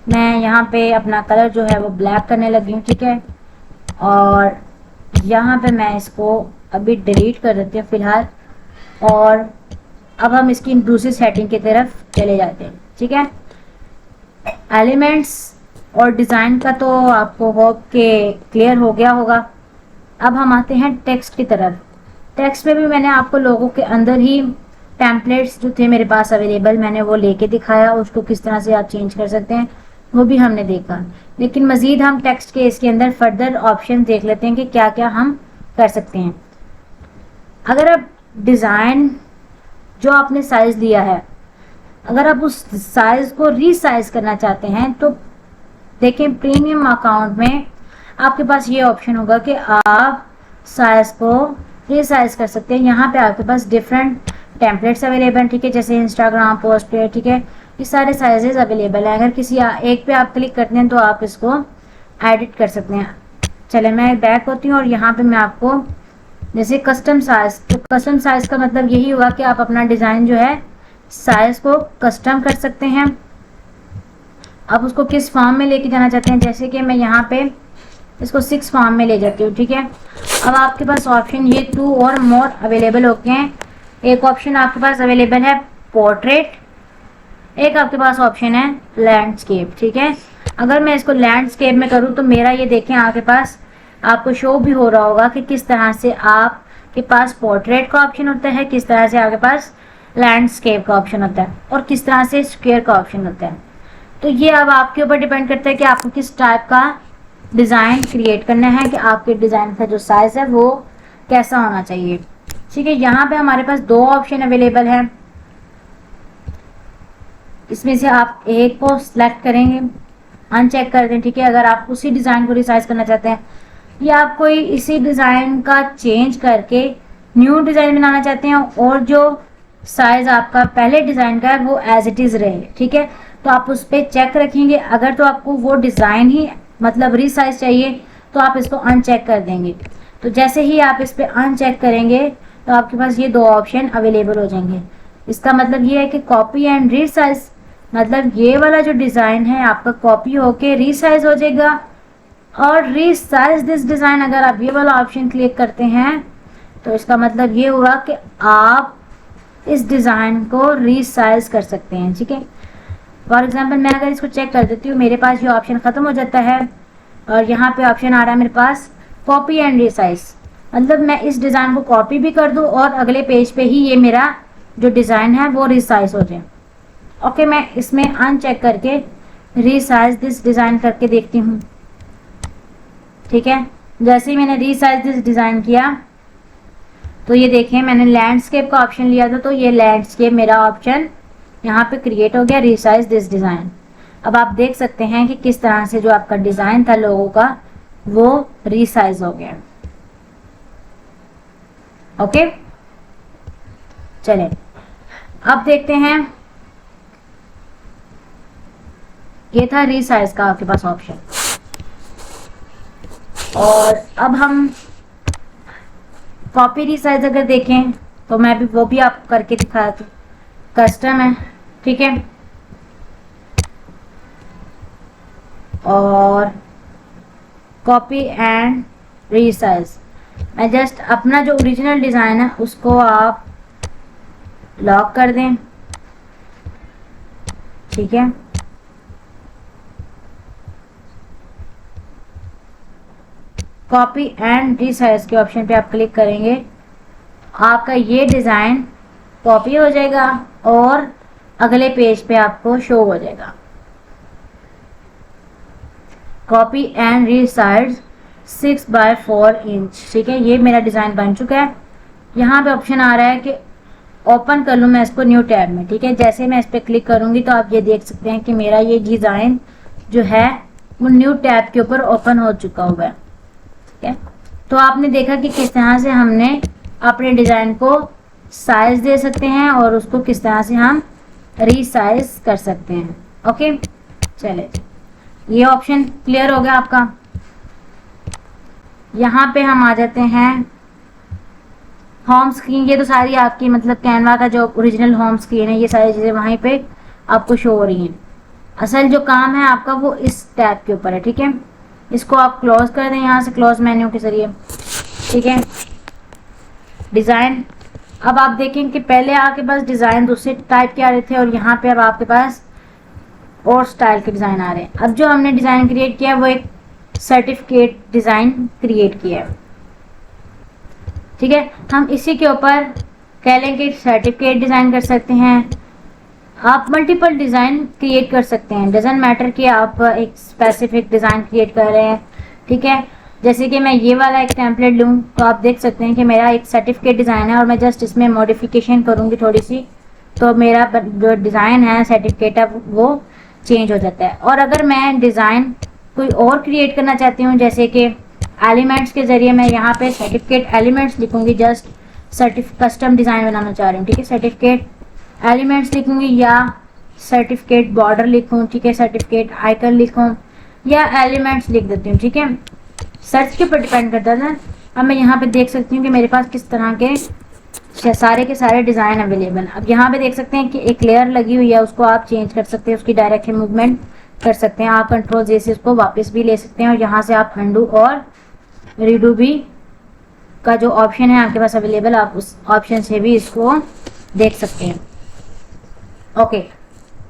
मैं यहाँ पे अपना कलर जो है वो ब्लैक करने लगी हूँ, ठीक है। और यहाँ पे मैं इसको अभी डिलीट कर देती हूँ फिलहाल। और अब हम इसकी दूसरी सेटिंग की तरफ चले जाते हैं, ठीक है। एलिमेंट्स और डिज़ाइन का तो आपको होप के क्लियर हो गया होगा। अब हम आते हैं टेक्स्ट की तरफ। टेक्स्ट में भी मैंने आपको लोगों के अंदर ही टेम्पलेट्स जो थे मेरे पास अवेलेबल, मैंने वो लेके दिखाया, उसको किस तरह से आप चेंज कर सकते हैं वो भी हमने देखा। लेकिन मज़ीद हम टेक्स्ट के इसके अंदर फर्दर ऑप्शन देख लेते हैं कि क्या क्या हम कर सकते हैं। अगर आप डिज़ाइन जो आपने साइज़ दिया है, अगर आप उस साइज़ को रीसाइज करना चाहते हैं तो देखें प्रीमियम अकाउंट में आपके पास ये ऑप्शन होगा कि आप साइज़ को रीसाइज कर सकते हैं। यहाँ पे आपके पास डिफरेंट टेम्पलेट्स अवेलेबल हैं, ठीक है, जैसे इंस्टाग्राम पोस्ट पे, ठीक है। ये सारे साइजेस अवेलेबल हैं। अगर किसी एक पे आप क्लिक करते हैं तो आप इसको एडिट कर सकते हैं। चले मैं बैक होती हूँ और यहाँ पे मैं आपको जैसे कस्टम साइज, तो कस्टम साइज का मतलब यही हुआ कि आप अपना डिज़ाइन जो है साइज को कस्टम कर सकते हैं। आप उसको किस फॉर्म में लेके जाना चाहते हैं, जैसे कि मैं यहाँ पे इसको 6 फॉर्म में ले जाती हूँ, ठीक है। अब आपके पास ऑप्शन ये 2 और मोर अवेलेबल हो गए हैं। एक ऑप्शन आपके पास अवेलेबल है पोर्ट्रेट, एक आपके पास ऑप्शन है लैंडस्केप, ठीक है। अगर मैं इसको लैंडस्केप में करूँ तो मेरा ये देखें आपके पास आपको शो भी हो रहा होगा कि किस तरह से आपके पास पोर्ट्रेट का ऑप्शन होता है, किस तरह से आपके पास लैंडस्केप का ऑप्शन होता है और किस तरह से स्क्वायर का ऑप्शन होता है। तो ये अब आपके ऊपर डिपेंड करता है कि आपको किस टाइप का डिज़ाइन क्रिएट करना है, कि आपके डिज़ाइन का जो साइज़ है वो कैसा होना चाहिए, ठीक है। यहाँ पे हमारे पास 2 ऑप्शन अवेलेबल है, इसमें से आप एक को सिलेक्ट करेंगे, अनचेक कर दें, ठीक है। अगर आप उसी डिज़ाइन को रिसाइज करना चाहते हैं या आप कोई इसी डिज़ाइन का चेंज करके न्यू डिज़ाइन बनाना चाहते हैं और जो साइज़ आपका पहले डिज़ाइन का है वो एज इट इज़ रहे, ठीक है, तो आप उस पर चेक रखेंगे। अगर तो आपको वो डिज़ाइन ही मतलब रीसाइज चाहिए तो आप इसको अनचेक कर देंगे। तो जैसे ही आप इस पर अनचेक करेंगे तो आपके पास ये 2 ऑप्शन अवेलेबल हो जाएंगे। इसका मतलब ये है कि कॉपी एंड रीसाइज, मतलब ये वाला जो डिज़ाइन है आपका कॉपी होके रीसाइज हो जाएगा, और रीसाइज दिस डिज़ाइन अगर आप ये वाला ऑप्शन क्लिक करते हैं तो इसका मतलब ये हुआ कि आप इस डिज़ाइन को रीसाइज कर सकते हैं, ठीक है। फॉर एग्जांपल मैं अगर इसको चेक कर देती हूँ, मेरे पास ये ऑप्शन ख़त्म हो जाता है और यहाँ पे ऑप्शन आ रहा है मेरे पास कॉपी एंड रीसाइज, मतलब मैं इस डिज़ाइन को कॉपी भी कर दूँ और अगले पेज पे ही ये मेरा जो डिज़ाइन है वो रीसाइज हो जाए। ओके, मैं इसमें अनचेक करके रीसाइज दिस डिज़ाइन करके देखती हूँ, ठीक है। जैसे ही मैंने रीसाइज दिस डिज़ाइन किया तो ये देखें मैंने लैंडस्केप का ऑप्शन लिया था, तो ये लैंडस्केप मेरा ऑप्शन यहाँ पे क्रिएट हो गया, रीसाइज दिस डिज़ाइन। अब आप देख सकते हैं कि किस तरह से जो आपका डिज़ाइन था लोगों का वो रीसाइज हो गया। ओके, चलें अब देखते हैं, ये था रीसाइज का आपके पास ऑप्शन। और अब हम कॉपी रीसाइज अगर देखें तो मैं भी वो भी आपको करके दिखाया था, कस्टम है, ठीक है। और कॉपी एंड रीसाइज, मैं जस्ट अपना जो ओरिजिनल डिज़ाइन है उसको आप लॉक कर दें, ठीक है। कॉपी एंड रीसाइज के ऑप्शन पे आप क्लिक करेंगे, आपका ये डिज़ाइन कॉपी हो जाएगा और अगले पेज पे आपको शो हो जाएगा। Copy and resize 6x4 inch, ठीक है, ये मेरा डिज़ाइन बन चुका है। यहाँ पे ऑप्शन आ रहा है कि ओपन कर लूँ मैं इसको न्यू टैब में, ठीक है। जैसे मैं इस पर क्लिक करूँगी तो आप ये देख सकते हैं कि मेरा ये डिज़ाइन जो है वो न्यू टैब के ऊपर ओपन हो चुका हुआ है, ठीक है। तो आपने देखा कि किस तरह से हमने अपने डिज़ाइन को साइज दे सकते हैं और उसको किस तरह से हम रीसाइज कर सकते हैं। ओके, चले, ये ऑप्शन क्लियर हो गया आपका। यहाँ पे हम आ जाते हैं होम स्क्रीन, ये तो सारी आपकी मतलब कैनवा का जो ओरिजिनल होम स्क्रीन है, ये सारी चीज़ें वहीं पे आपको शो हो रही हैं। असल जो काम है आपका वो इस टैब के ऊपर है, ठीक है। इसको आप क्लोज कर दें यहाँ से क्लोज मेन्यू के जरिए, ठीक है। डिज़ाइन, अब आप देखें कि पहले आपके पास डिज़ाइन दूसरे टाइप के आ रहे थे और यहाँ पे अब आपके पास और स्टाइल के डिज़ाइन आ रहे हैं। अब जो हमने डिज़ाइन क्रिएट किया है वो एक सर्टिफिकेट डिज़ाइन क्रिएट किया है, ठीक है। हम इसी के ऊपर कह लें कि सर्टिफिकेट डिज़ाइन कर सकते हैं। आप मल्टीपल डिज़ाइन क्रिएट कर सकते हैं, डजेंट मैटर कि आप एक स्पेसिफिक डिज़ाइन क्रिएट कर रहे हैं, ठीक है। जैसे कि मैं ये वाला एक टेम्पलेट लूँ तो आप देख सकते हैं कि मेरा एक सर्टिफिकेट डिज़ाइन है और मैं जस्ट इसमें मॉडिफिकेशन करूँगी थोड़ी सी, तो मेरा जो डिज़ाइन है सर्टिफिकेट है वो चेंज हो जाता है। और अगर मैं डिज़ाइन कोई और क्रिएट करना चाहती हूँ, जैसे कि एलिमेंट्स के ज़रिए मैं यहाँ पे सर्टिफिकेट एलिमेंट्स लिखूँगी, जस्ट कस्टम डिज़ाइन बनाना चाह रही हूँ, ठीक है। सर्टिफिकेट एलिमेंट्स लिखूँगी या सर्टिफिकेट बॉर्डर लिखूँ, ठीक है। सर्टिफिकेट आइकन लिखूँ या एलिमेंट्स लिख देती हूँ, ठीक है। सर्च के ऊपर डिपेंड करता है। अब मैं यहाँ पे देख सकती हूँ कि मेरे पास किस तरह के सारे के सारे डिज़ाइन अवेलेबल। अब यहाँ पे देख सकते हैं कि एक लेयर लगी हुई है, उसको आप चेंज कर सकते हैं, उसकी डायरेक्शन मूवमेंट कर सकते हैं। आप कंट्रोल जे से उसको वापस भी ले सकते हैं और यहाँ से आप अंडू और रीडू भी का जो ऑप्शन है आपके पास अवेलेबल, आप उस ऑप्शन से भी इसको देख सकते हैं। ओके,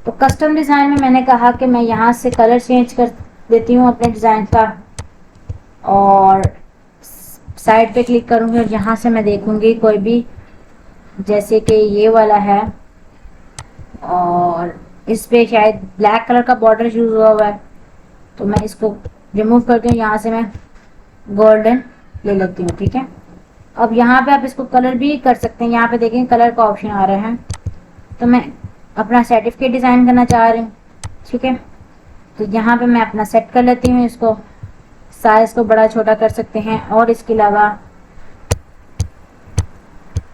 तो कस्टम डिज़ाइन में मैंने कहा कि मैं यहाँ से कलर चेंज कर देती हूँ अपने डिज़ाइन का और साइड पे क्लिक करूँगी और यहाँ से मैं देखूँगी कोई भी, जैसे कि ये वाला है और इस पे शायद ब्लैक कलर का बॉर्डर यूज हुआ है, तो मैं इसको रिमूव करती हूँ, यहाँ से मैं गोल्डन ले लेती हूँ, ठीक है। अब यहाँ पे आप इसको कलर भी कर सकते हैं, यहाँ पे देखें कलर का ऑप्शन आ रहा है। तो मैं अपना सर्टिफिकेट डिज़ाइन करना चाह रही हूँ, ठीक है। तो यहाँ पे मैं अपना सेट कर लेती हूँ, इसको साइज को बड़ा छोटा कर सकते हैं और इसके अलावा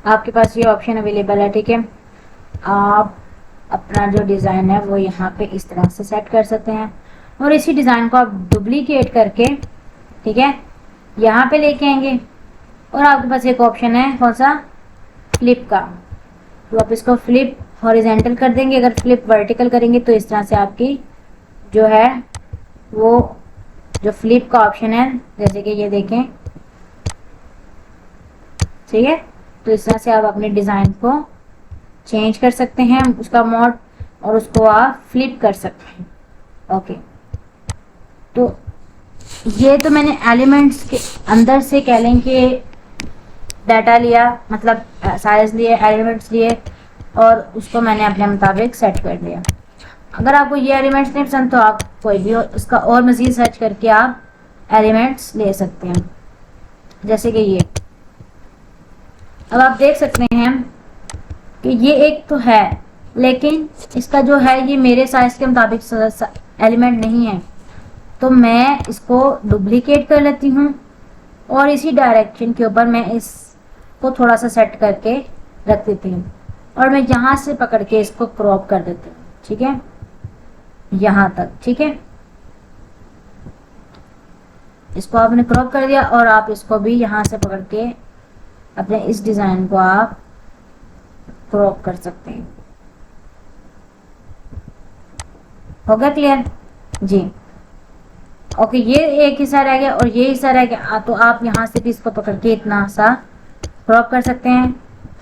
आपके पास ये ऑप्शन अवेलेबल है, ठीक है। आप अपना जो डिज़ाइन है वो यहाँ पे इस तरह से सेट कर सकते हैं और इसी डिज़ाइन को आप डुप्लीकेट करके, ठीक है, यहाँ पे लेके आएंगे और आपके पास एक ऑप्शन है कौन सा, फ्लिप का। तो आप इसको फ्लिप हॉरिजेंटल कर देंगे, अगर फ्लिप वर्टिकल करेंगे तो इस तरह से आपकी जो है वो जो फ्लिप का ऑप्शन है, जैसे कि ये देखें, ठीक है। तो इस तरह से आप अपने डिज़ाइन को चेंज कर सकते हैं, उसका मोड, और उसको आप फ्लिप कर सकते हैं। ओके, तो ये तो मैंने एलिमेंट्स के अंदर से कह लें कि डाटा लिया, मतलब साइज लिए, एलिमेंट्स लिए और उसको मैंने अपने मुताबिक सेट कर दिया। अगर आपको ये एलिमेंट्स नहीं पसंद तो आप कोई भी इसका और मज़ीद सर्च करके आप एलिमेंट्स ले सकते हैं, जैसे कि ये। अब आप देख सकते हैं कि ये एक तो है, लेकिन इसका जो है ये मेरे साइज के मुताबिक एलिमेंट नहीं है, तो मैं इसको डुप्लीकेट कर लेती हूँ और इसी डायरेक्शन के ऊपर मैं इसको थोड़ा सा सेट करके रख देती हूँ और मैं यहाँ से पकड़ के इसको क्रॉप कर देती हूँ, ठीक है, यहाँ तक, ठीक है। इसको आपने क्रॉप कर दिया और आप इसको भी यहाँ से पकड़ के अपने इस डिज़ाइन को आप क्रॉप कर सकते हैं। हो गया क्लियर जी? ओके, ये एक हिस्सा रह गया और ये हिस्सा रह गया, तो आप यहाँ से भी इसको पकड़ के इतना सा क्रॉप कर सकते हैं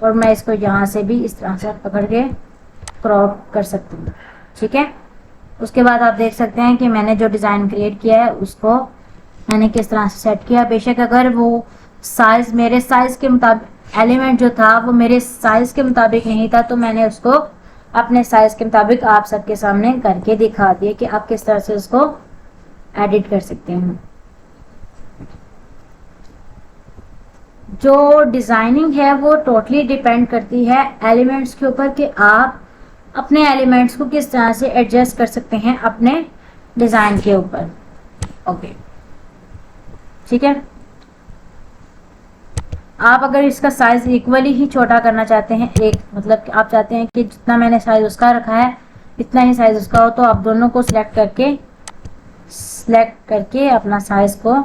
और मैं इसको यहाँ से भी इस तरह से पकड़ के क्रॉप कर सकती हूँ, ठीक है। उसके बाद आप देख सकते हैं कि मैंने जो डिज़ाइन क्रिएट किया है उसको मैंने किस तरह से सेट किया। बेशक अगर वो साइज मेरे साइज के मुताबिक, एलिमेंट जो था वो मेरे साइज के मुताबिक नहीं था, तो मैंने उसको अपने साइज के मुताबिक आप सबके सामने करके दिखा दिया कि आप किस तरह से उसको एडिट कर सकते हैं। जो डिज़ाइनिंग है वो टोटली डिपेंड करती है एलिमेंट्स के ऊपर कि आप अपने एलिमेंट्स को किस तरह से एडजस्ट कर सकते हैं अपने डिज़ाइन के ऊपर। ओके, ठीक है। आप अगर इसका साइज इक्वली ही छोटा करना चाहते हैं, एक मतलब आप चाहते हैं कि जितना मैंने साइज उसका रखा है इतना ही साइज उसका हो, तो आप दोनों को सिलेक्ट करके अपना साइज को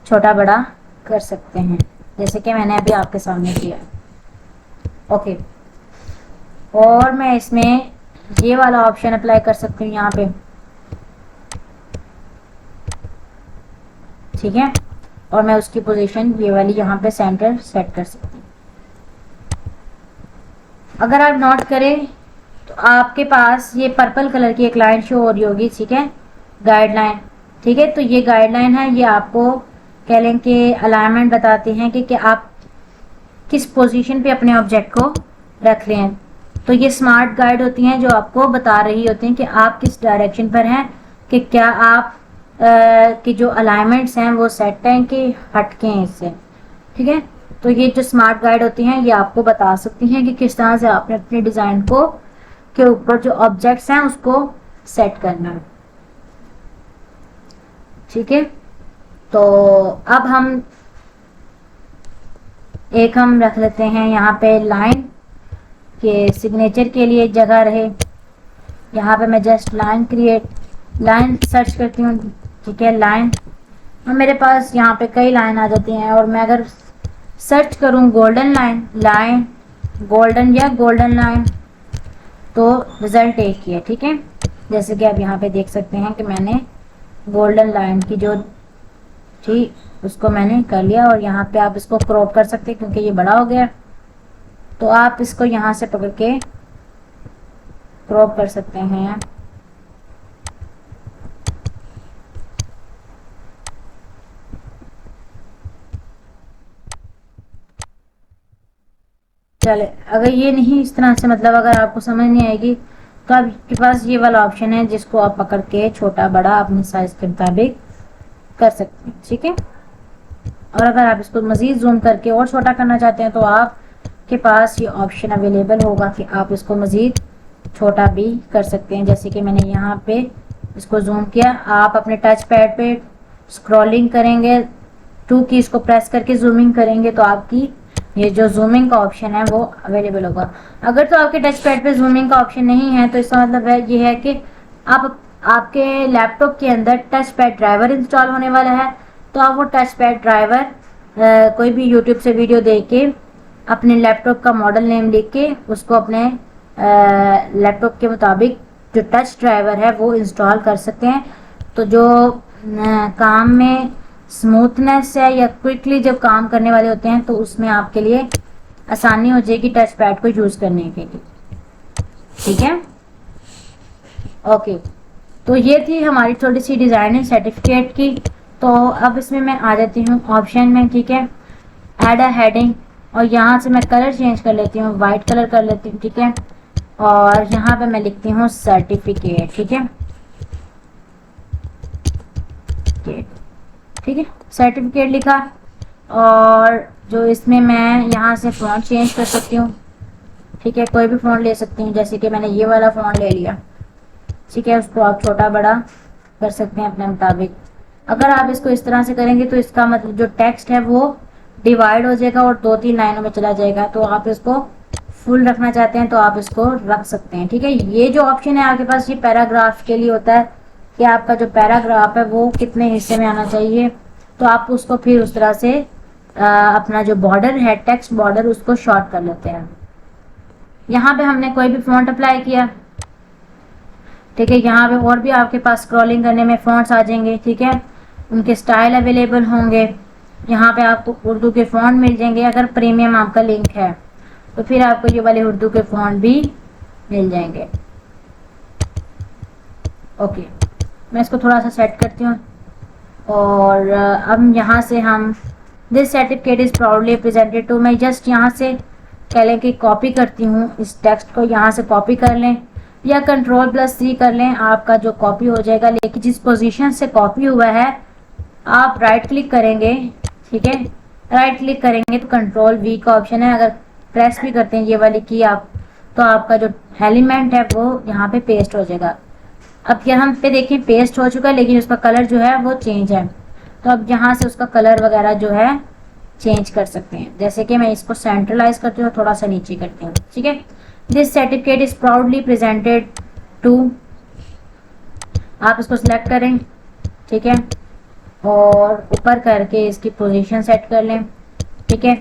छोटा बड़ा कर सकते हैं, जैसे कि मैंने अभी आपके सामने किया। ओके, और मैं इसमें ये वाला ऑप्शन अप्लाई कर सकती हूँ यहाँ पे, ठीक है, और मैं उसकी पोजीशन ये वाली यहाँ पे सेंटर सेट कर सकती हूँ। अगर आप नोट करें तो आपके पास ये पर्पल कलर की एक लाइन शो हो रही होगी, ठीक है, गाइडलाइन, ठीक है। तो ये गाइडलाइन है, ये आपको कह लें कि अलाइनमेंट बताते हैं कि आप किस पोजीशन पे अपने ऑब्जेक्ट को रख रहे हैं। तो ये स्मार्ट गाइड होती हैं जो आपको बता रही होती हैं कि आप किस डायरेक्शन पर हैं, कि क्या आप कि जो अलाइनमेंट्स हैं वो सेट हैं कि हटके हैं इससे, ठीक है। तो ये जो स्मार्ट गाइड होती हैं ये आपको बता सकती हैं कि किस तरह से आपने अपने डिज़ाइन को के ऊपर जो ऑब्जेक्ट्स हैं उसको सेट करना है, ठीक है। तो अब हम रख लेते हैं यहाँ पे लाइन के सिग्नेचर के लिए जगह रहे। यहाँ पे मैं जस्ट लाइन सर्च करती हूँ, ठीक है, लाइन, और मेरे पास यहाँ पे कई लाइन आ जाती हैं, और मैं अगर सर्च करूँ गोल्डन लाइन गोल्डन या गोल्डन लाइन तो रिजल्ट एक ही है, ठीक है। जैसे कि आप यहाँ पे देख सकते हैं कि मैंने गोल्डन लाइन की जो थी उसको मैंने कर लिया, और यहाँ पे आप इसको क्रॉप कर सकते हैं क्योंकि ये बड़ा हो गया, तो आप इसको यहाँ से पकड़ के क्रॉप कर सकते हैं। चले, अगर ये नहीं इस तरह से, मतलब अगर आपको समझ नहीं आएगी तो आपके पास ये वाला ऑप्शन है जिसको आप पकड़ के छोटा बड़ा अपने साइज के मुताबिक कर सकते हैं, ठीक है। और अगर आप इसको मजीद जूम करके और छोटा करना चाहते हैं तो आपके पास ये ऑप्शन अवेलेबल होगा कि आप इसको मजीद छोटा भी कर सकते हैं। जैसे कि मैंने यहाँ पे इसको जूम किया, आप अपने टच पैड पे स्क्रॉलिंग करेंगे, 2 कीज को प्रेस करके जूमिंग करेंगे तो आपकी ये जो जूमिंग का ऑप्शन है वो अवेलेबल होगा। अगर तो आपके टच पैड पे जूमिंग का ऑप्शन नहीं है तो इसका मतलब है ये है कि आपके लैपटॉप के अंदर टच पैड ड्राइवर इंस्टॉल होने वाला है, तो आप वो टच पैड ड्राइवर कोई भी यूट्यूब से वीडियो देख के अपने लैपटॉप का मॉडल नेम लिख के उसको अपने लैपटॉप के मुताबिक जो टच ड्राइवर है वो इंस्टॉल कर सकते हैं। तो जो काम में स्मूथनेस है या क्विकली जब काम करने वाले होते हैं तो उसमें आपके लिए आसानी हो जाएगी टच पैड को यूज करने के लिए, ठीक है। ओके, तो ये थी हमारी थोड़ी सी डिजाइनिंग सर्टिफिकेट की। तो अब इसमें मैं आ जाती हूँ ऑप्शन में, ठीक है, ऐड अ हेडिंग, और यहाँ से मैं कलर चेंज कर लेती हूँ, वाइट कलर कर लेती हूँ, ठीक है, और यहाँ पे मैं लिखती हूँ सर्टिफिकेट, ठीक है, ठीक है, सर्टिफिकेट लिखा। और जो इसमें मैं यहाँ से फ़ॉन्ट चेंज कर सकती हूँ, ठीक है, कोई भी फ़ॉन्ट ले सकती हूँ, जैसे कि मैंने ये वाला फ़ॉन्ट ले लिया, ठीक है, उसको आप छोटा बड़ा कर सकते हैं अपने मुताबिक। अगर आप इसको इस तरह से करेंगे तो इसका मतलब जो टेक्स्ट है वो डिवाइड हो जाएगा और 2-3 लाइनों में चला जाएगा। तो आप इसको फुल रखना चाहते हैं तो आप इसको रख सकते हैं, ठीक है। ये जो ऑप्शन है आपके पास ये पैराग्राफ के लिए होता है कि आपका जो पैराग्राफ है वो कितने हिस्से में आना चाहिए, तो आप उसको फिर उस तरह से अपना जो बॉर्डर है टेक्स्ट बॉर्डर उसको शॉर्ट कर लेते हैं। यहाँ पे हमने कोई भी फॉन्ट अप्लाई किया, ठीक है, यहाँ पे और भी आपके पास स्क्रॉलिंग करने में फॉन्ट्स आ जाएंगे, ठीक है, उनके स्टाइल अवेलेबल होंगे। यहाँ पे आपको उर्दू के फॉन्ट मिल जाएंगे, अगर प्रीमियम आपका लिंक है तो फिर आपको ये वाले उर्दू के फॉन्ट भी मिल जाएंगे। ओके, मैं इसको थोड़ा सा सेट करती हूँ, और अब यहाँ से हम this certificate is proudly presented to, मैं जस्ट यहाँ से कह लें कि कॉपी करती हूँ, इस टेक्स्ट को यहाँ से कॉपी कर लें या Ctrl+C कर लें, आपका जो कॉपी हो जाएगा। लेकिन जिस पोजीशन से कॉपी हुआ है आप राइट क्लिक करेंगे, ठीक है, राइट क्लिक करेंगे तो Ctrl+V का ऑप्शन है, अगर प्रेस भी करते हैं ये वाली की आप तो आपका जो एलिमेंट है वो यहाँ पे पेस्ट हो जाएगा। अब यहाँ पे देखिए पेस्ट हो चुका है लेकिन उसका कलर जो है वो चेंज है, तो अब यहाँ से उसका कलर वगैरह जो है चेंज कर सकते हैं। जैसे कि मैं इसको सेंट्रलाइज करती हूँ, थोड़ा सा नीचे करती हूँ, ठीक है। This certificate is proudly presented to, आप इसको सिलेक्ट करें, ठीक है, और ऊपर करके इसकी पोजीशन सेट कर लें, ठीक है,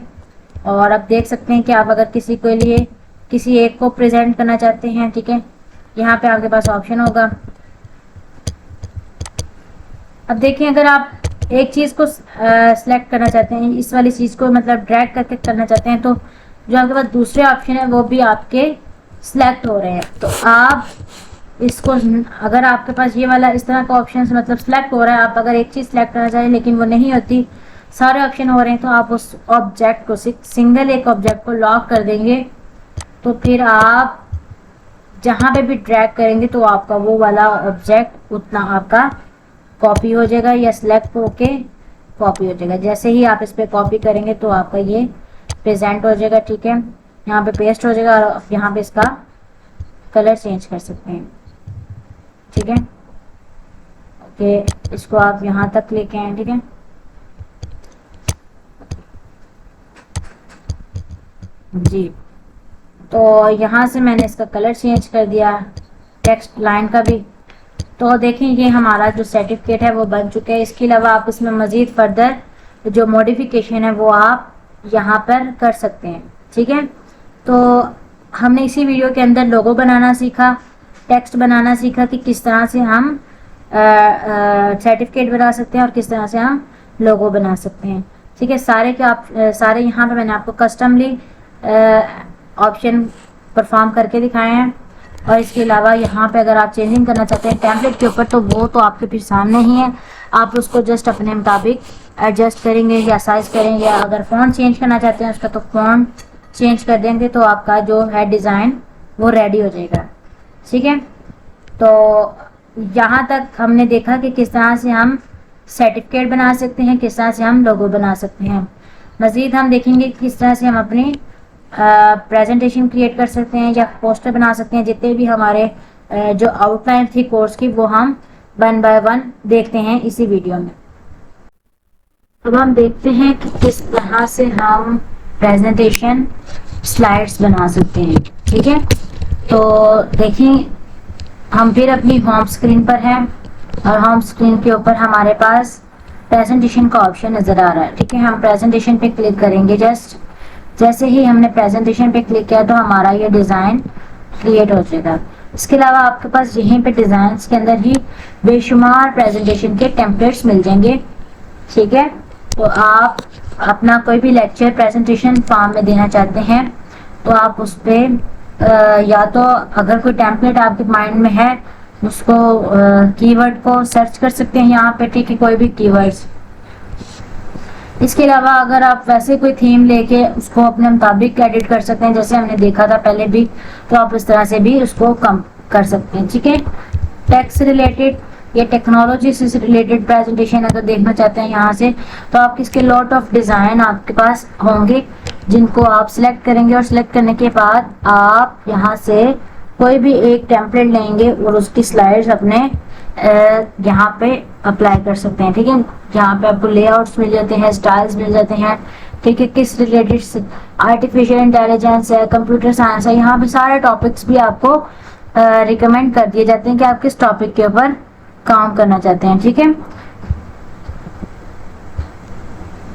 और अब देख सकते हैं कि आप अगर किसी के लिए किसी एक को प्रेजेंट करना चाहते हैं, ठीक है, यहाँ पे आपके पास ऑप्शन होगा। अब देखिए अगर आप एक चीज़ को सिलेक्ट करना चाहते हैं, इस वाली चीज़ को मतलब ड्रैग करके करना चाहते हैं, तो जो आपके पास दूसरे ऑप्शन है वो भी आपके सिलेक्ट हो रहे हैं। तो आप इसको, अगर आपके पास ये वाला इस तरह का ऑप्शन मतलब सिलेक्ट हो रहा है, आप अगर एक चीज़ सिलेक्ट करना चाहें लेकिन वो नहीं होती, सारे ऑप्शन हो रहे हैं, तो आप उस ऑब्जेक्ट को सिंगल एक ऑब्जेक्ट को लॉक कर देंगे। तो फिर आप जहाँ पे भी ड्रैग करेंगे तो आपका वो वाला ऑब्जेक्ट उतना आपका कॉपी हो जाएगा या सिलेक्ट होके कॉपी हो जाएगा। जैसे ही आप इस पर कॉपी करेंगे तो आपका ये प्रेजेंट हो जाएगा, ठीक है, यहाँ पे पेस्ट हो जाएगा और यहाँ पे इसका कलर चेंज कर सकते हैं, ठीक है। ओके, इसको आप यहाँ तक लेके आए, ठीक है। जी, तो यहाँ से मैंने इसका कलर चेंज कर दिया, टेक्स्ट लाइन का भी। तो देखें ये हमारा जो सर्टिफिकेट है वो बन चुका है। इसके अलावा आप इसमें मज़ीद फर्दर जो मॉडिफिकेशन है वो आप यहाँ पर कर सकते हैं, ठीक है। तो हमने इसी वीडियो के अंदर लोगो बनाना सीखा, टेक्स्ट बनाना सीखा कि किस तरह से हम सर्टिफिकेट बना सकते हैं और किस तरह से हम लोगो बना सकते हैं, ठीक है। सारे के आप सारे यहाँ पे मैंने आपको कस्टमली ऑप्शन परफॉर्म करके दिखाए हैं। और इसके अलावा यहाँ पे अगर आप चेंजिंग करना चाहते हैं टेम्पलेट के ऊपर, तो वो तो आपके फिर सामने ही है, आप उसको जस्ट अपने मुताबिक एडजस्ट करेंगे या साइज करेंगे, या अगर फ़ॉन्ट चेंज करना चाहते हैं उसका तो फ़ॉन्ट चेंज कर देंगे, तो आपका जो है डिज़ाइन वो रेडी हो जाएगा, ठीक है। तो यहाँ तक हमने देखा कि किस तरह से हम सर्टिफिकेट बना सकते हैं, किस तरह से हम लोगो बना सकते हैं। मज़ीद हम देखेंगे किस तरह से हम अपनी प्रेजेंटेशन क्रिएट कर सकते हैं या पोस्टर बना सकते हैं। जितने भी हमारे जो आउटलाइन थी कोर्स की वो हम वन बाय वन देखते हैं इसी वीडियो में। अब हम देखते हैं कि किस तरह से हम प्रेजेंटेशन स्लाइड्स बना सकते हैं, ठीक है। तो देखिए हम फिर अपनी होम स्क्रीन पर हैं और होम स्क्रीन के ऊपर हमारे पास प्रेजेंटेशन का ऑप्शन नज़र आ रहा है, ठीक है। हम प्रेजेंटेशन पे क्लिक करेंगे। जैसे ही हमने प्रेजेंटेशन पे क्लिक किया तो हमारा ये डिज़ाइन क्रिएट हो जाएगा। इसके अलावा आपके पास यहीं पे डिज़ाइंस के अंदर ही बेशुमार प्रेजेंटेशन के टेम्पलेट्स मिल जाएंगे, ठीक है। तो आप अपना कोई भी लेक्चर प्रेजेंटेशन फॉर्म में देना चाहते हैं तो आप उस पर या तो अगर कोई टेम्पलेट आपके माइंड में है उसको कीवर्ड को सर्च कर सकते हैं यहाँ पे, ठीक है, कोई भी कीवर्ड्स। इसके अलावा अगर आप वैसे कोई थीम लेके उसको अपने मुताबिक एडिट कर सकते हैं, जैसे हमने देखा था पहले भी, तो आप इस तरह से भी उसको कम कर सकते हैं, ठीक है। टेक्स्ट रिलेटेड या टेक्नोलॉजी से रिलेटेड प्रेजेंटेशन अगर देखना चाहते हैं यहाँ से, तो आप इसके लॉट ऑफ डिज़ाइन आपके पास होंगे जिनको आप सिलेक्ट करेंगे और सिलेक्ट करने के बाद आप यहाँ से कोई भी एक टेम्पलेट लेंगे और उसकी स्लाइड्स अपने यहाँ पे अप्लाई कर सकते हैं, ठीक है। यहाँ पे आपको लेआउट्स मिल जाते हैं, स्टाइल्स मिल जाते हैं, ठीक है, किस रिलेटेड आर्टिफिशियल इंटेलिजेंस है, कंप्यूटर साइंस है, यहाँ पे सारे टॉपिक्स भी आपको रिकमेंड कर दिए जाते हैं कि आप किस टॉपिक के ऊपर काम करना चाहते हैं, ठीक है।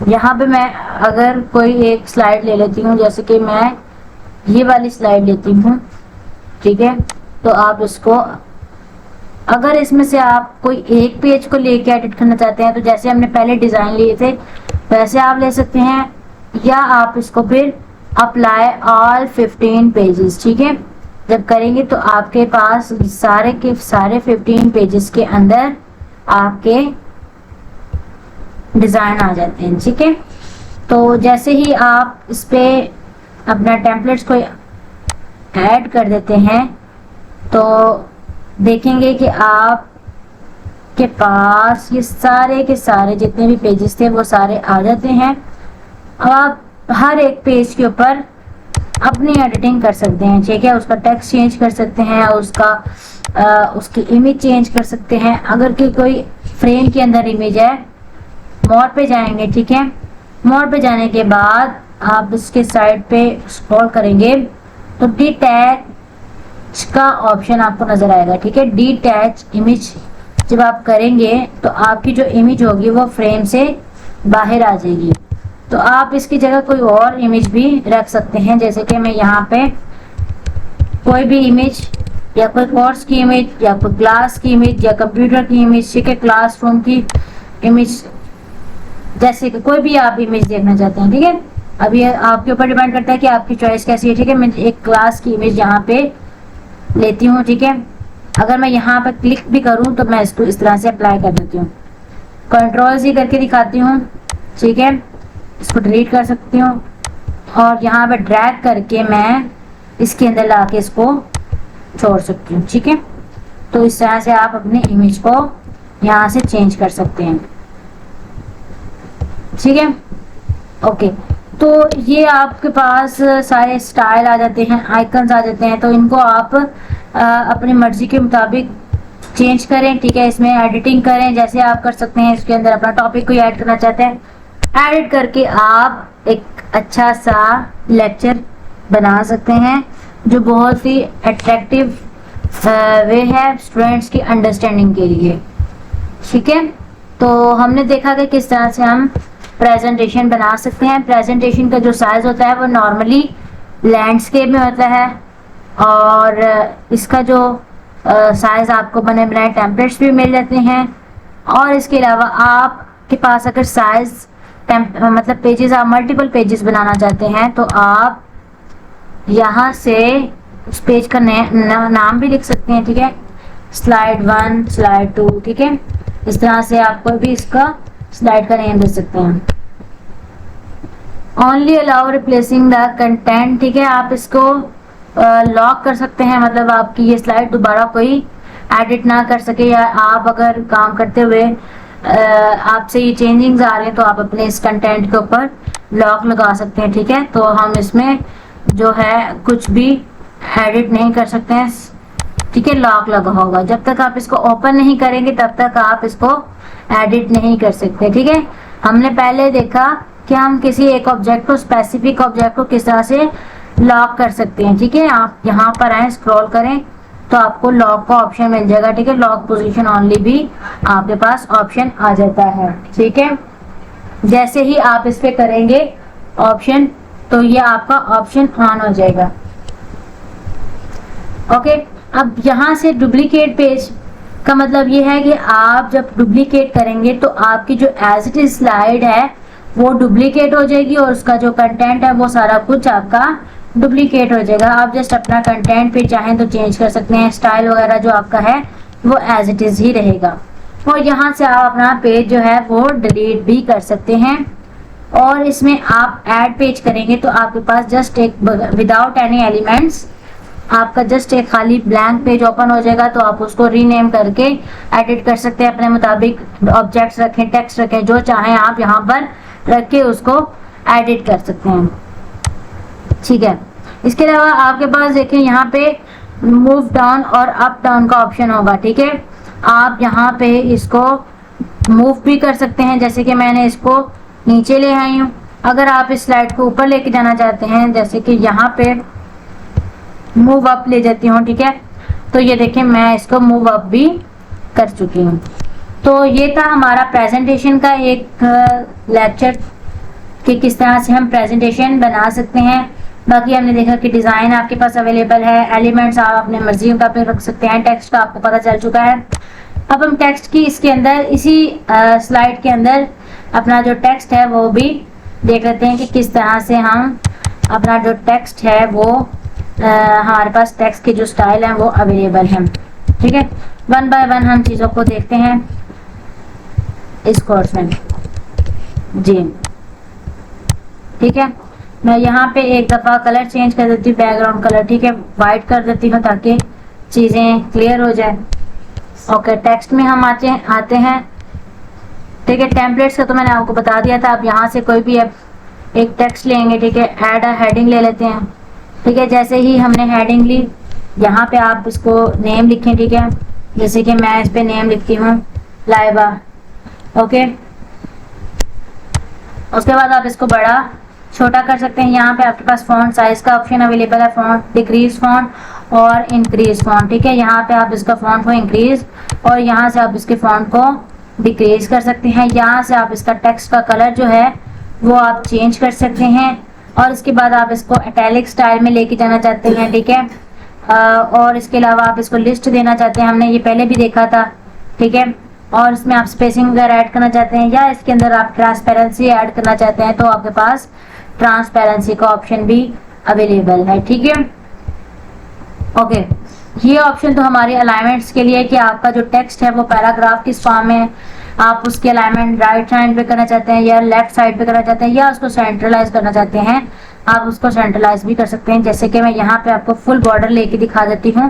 यहाँ पे मैं अगर कोई एक स्लाइड ले लेती हूँ, जैसे कि मैं ये वाली स्लाइड लेती हूँ, ठीक है। तो आप इसको अगर इसमें से आप कोई एक पेज को लेके एडिट करना चाहते हैं तो जैसे हमने पहले डिज़ाइन लिए थे वैसे आप ले सकते हैं, या आप इसको फिर अप्लाई ऑल 15 पेजेस, ठीक है, जब करेंगे तो आपके पास सारे के सारे 15 पेजेस के अंदर आपके डिज़ाइन आ जाते हैं, ठीक है। तो जैसे ही आप इस पे अपना टेम्पलेट्स को ऐड कर देते हैं तो देखेंगे कि आप के पास ये सारे के सारे जितने भी पेजेस थे वो सारे आ जाते हैं। अब आप हर एक पेज के ऊपर अपनी एडिटिंग कर सकते हैं, ठीक है, उसका टेक्स्ट चेंज कर सकते हैं, उसकी इमेज चेंज कर सकते हैं। अगर कि कोई फ्रेम के अंदर इमेज है, मोर पे जाएंगे, ठीक है, मोर पे जाने के बाद आप इसके साइड पे स्क्रॉल करेंगे तो डिटैच का ऑप्शन आपको नजर आएगा, ठीक है। डिटैच इमेज जब आप करेंगे तो आपकी जो इमेज होगी वो फ्रेम से बाहर आ जाएगी। तो आप इसकी जगह कोई और इमेज भी रख सकते हैं, जैसे कि मैं यहाँ पे कोई भी इमेज या कोई कोर्स की इमेज या कोई क्लास की इमेज या कंप्यूटर की इमेज, ठीक है, क्लासरूम की इमेज, जैसे कि कोई भी आप इमेज देखना चाहते हैं, ठीक है। अब ये आपके ऊपर डिपेंड करता है कि आपकी चॉइस कैसी है, ठीक है। मैं एक क्लास की इमेज यहाँ पे लेती हूँ, ठीक है। अगर मैं यहाँ पर क्लिक भी करूँ तो मैं इसको इस तरह से अप्लाई कर देती हूँ, कंट्रोल-C करके दिखाती हूँ, ठीक है। इसको डिलीट कर सकती हूँ और यहाँ पे ड्रैग करके मैं इसके अंदर ला के इसको छोड़ सकती हूँ, ठीक है। तो इस तरह से आप अपनी इमेज को यहाँ से चेंज कर सकते हैं, ठीक है। ओके, तो ये आपके पास सारे स्टाइल आ जाते हैं, आइकन्स आ जाते हैं, तो इनको आप अपनी मर्जी के मुताबिक चेंज करें, ठीक है। इसमें एडिटिंग करें, जैसे आप कर सकते हैं। इसके अंदर अपना टॉपिक कोई ऐड करना चाहते हैं, एडिट करके आप एक अच्छा सा लेक्चर बना सकते हैं जो बहुत ही अट्रैक्टिव वे है स्टूडेंट्स की अंडरस्टैंडिंग के लिए, ठीक है। तो हमने देखा कि किस तरह से हम प्रेजेंटेशन बना सकते हैं। प्रेजेंटेशन का जो साइज होता है वो नॉर्मली लैंडस्केप में होता है और इसका जो साइज आपको बने बनाए टेम्पलेट्स भी मिल जाते हैं। और इसके अलावा आपके पास अगर साइज मतलब पेजेस, आप मल्टीपल पेजेस बनाना चाहते हैं तो आप यहाँ से उस पेज का नाम भी लिख सकते हैं, ठीक है। स्लाइड 1, स्लाइड 2, ठीक है। इस तरह से आप कोई भी इसका स्लाइड का नेम दे सकते हैं। Only allow replacing the content, ठीक है। आप इसको लॉक कर सकते हैं, मतलब आपकी ये स्लाइड दोबारा कोई एडिट ना कर सके, या आप अगर काम करते हुए आपसे ये चेंजिंग्स आ रहे हैं तो आप अपने इस कंटेंट के ऊपर लॉक लगा सकते हैं, ठीक है। तो हम इसमें जो है कुछ भी एडिट नहीं कर सकते हैं, ठीक है, लॉक लगा होगा। जब तक आप इसको ओपन नहीं करेंगे तब तक आप इसको एडिट नहीं कर सकते, ठीक है। हमने पहले देखा कि हम किसी एक ऑब्जेक्ट को, स्पेसिफिक ऑब्जेक्ट को किस तरह से लॉक कर सकते हैं, ठीक है। आप यहाँ पर आए, स्क्रॉल करें तो आपको लॉक का ऑप्शन मिल जाएगा, ठीक है। लॉक पोजीशन ओनली भी आपके पास ऑप्शन आ जाता है, ठीक है। जैसे ही आप इस पे करेंगे ऑप्शन, तो ये आपका ऑप्शन ऑन हो जाएगा। ओके, अब यहाँ से डुप्लीकेट पेज का मतलब ये है कि आप जब डुप्लीकेट करेंगे तो आपकी जो एज इट इज स्लाइड है वो डुप्लीकेट हो जाएगी और उसका जो कंटेंट है वो सारा कुछ आपका डुप्लीकेट हो जाएगा। आप जस्ट अपना कंटेंट पे चाहें तो चेंज कर सकते हैं, स्टाइल वगैरह जो आपका है वो एज इट इज ही रहेगा। और यहाँ से आप अपना पेज जो है वो डिलीट भी कर सकते हैं। और इसमें आप ऐड पेज करेंगे तो आपके पास जस्ट एक विदाउट एनी एलिमेंट्स आपका जस्ट एक खाली ब्लैंक पेज ओपन हो जाएगा। तो आप उसको रीनेम करके एडिट कर सकते हैं अपने मुताबिक, ऑब्जेक्ट्स रखें, टेक्स्ट रखें, जो चाहें आप यहाँ पर रख के उसको एडिट कर सकते हैं, ठीक है। इसके अलावा आपके पास देखें यहाँ पे मूव डाउन और अप डाउन का ऑप्शन होगा, ठीक है। आप यहाँ पे इसको मूव भी कर सकते हैं, जैसे कि मैंने इसको नीचे ले आई हूँ। अगर आप इस स्लाइड को ऊपर लेके जाना चाहते हैं, जैसे कि यहाँ पे मूव अप ले जाती हूँ, ठीक है। तो ये देखें मैं इसको मूव अप भी कर चुकी हूँ। तो ये था हमारा प्रेजेंटेशन का एक लेक्चर कि किस तरह से हम प्रेजेंटेशन बना सकते हैं। बाकी हमने देखा कि डिज़ाइन आपके पास अवेलेबल है, एलिमेंट्स आप अपने मर्जी का पे रख सकते हैं, टेक्स्ट का आपको पता चल चुका है। अब हम टेक्स्ट की इसके अंदर इसी स्लाइड के अंदर अपना जो टेक्स्ट है वो भी देख लेते हैं कि किस तरह से हम अपना जो टेक्स्ट है वो हमारे पास टेक्स्ट के जो स्टाइल हैं वो अवेलेबल हैं, ठीक है। वन बाय वन हम चीज़ों को देखते हैं इस कोर्स में जी, ठीक है। मैं यहाँ पे एक दफ़ा कलर चेंज कर देती हूँ, बैकग्राउंड कलर, ठीक है, वाइट कर देती हूँ ताकि चीज़ें क्लियर हो जाए। ओके, टेक्स्ट में हम आते हैं, ठीक है। टेम्पलेट्स का तो मैंने आपको बता दिया था। आप यहाँ से कोई भी एक टेक्स्ट लेंगे, ठीक है, ऐड अ हेडिंग ले लेते हैं, ठीक है। जैसे ही हमने हेडिंग ली, यहाँ पे आप इसको नेम लिखें, ठीक है। जैसे कि मैं इस पे नेम लिखती हूँ लाइबा, ओके। उसके बाद आप इसको बड़ा छोटा कर सकते हैं। यहाँ पे आपके पास फॉन्ट साइज का ऑप्शन अवेलेबल है, फॉन्ट डिक्रीज फॉन्ट और इंक्रीज फॉन्ट, ठीक है। यहाँ पे आप इसका फॉन्ट को इंक्रीज और यहाँ से आप इसके फॉन्ट को डिक्रीज कर सकते हैं। यहाँ से आप इसका टेक्स्ट का कलर जो है वो आप चेंज कर सकते हैं। और इसके बाद आप इसको इटैलिक स्टाइल में लेके जाना चाहते हैं, ठीक है। और इसके अलावा आप इसको लिस्ट देना चाहते हैं, हमने ये पहले भी देखा था, ठीक है। और इसमें आप स्पेसिंग वगैरह ऐड करना चाहते हैं, या इसके अंदर आप ट्रांसपेरेंसी ऐड करना चाहते हैं, तो आपके पास ट्रांसपेरेंसी का ऑप्शन भी अवेलेबल है, ठीक है। ओके, ये ऑप्शन तो हमारे अलाइनमेंट्स के लिए कि आपका जो टेक्स्ट है वो पैराग्राफ किस फॉर्म में, आप उसके अलाइनमेंट राइट साइड पे करना चाहते हैं या लेफ्ट साइड पे करना चाहते हैं, या उसको सेंट्रलाइज करना चाहते हैं, आप उसको सेंट्रलाइज भी कर सकते हैं। जैसे कि मैं यहाँ पे आपको फुल बॉर्डर लेके दिखा देती हूँ,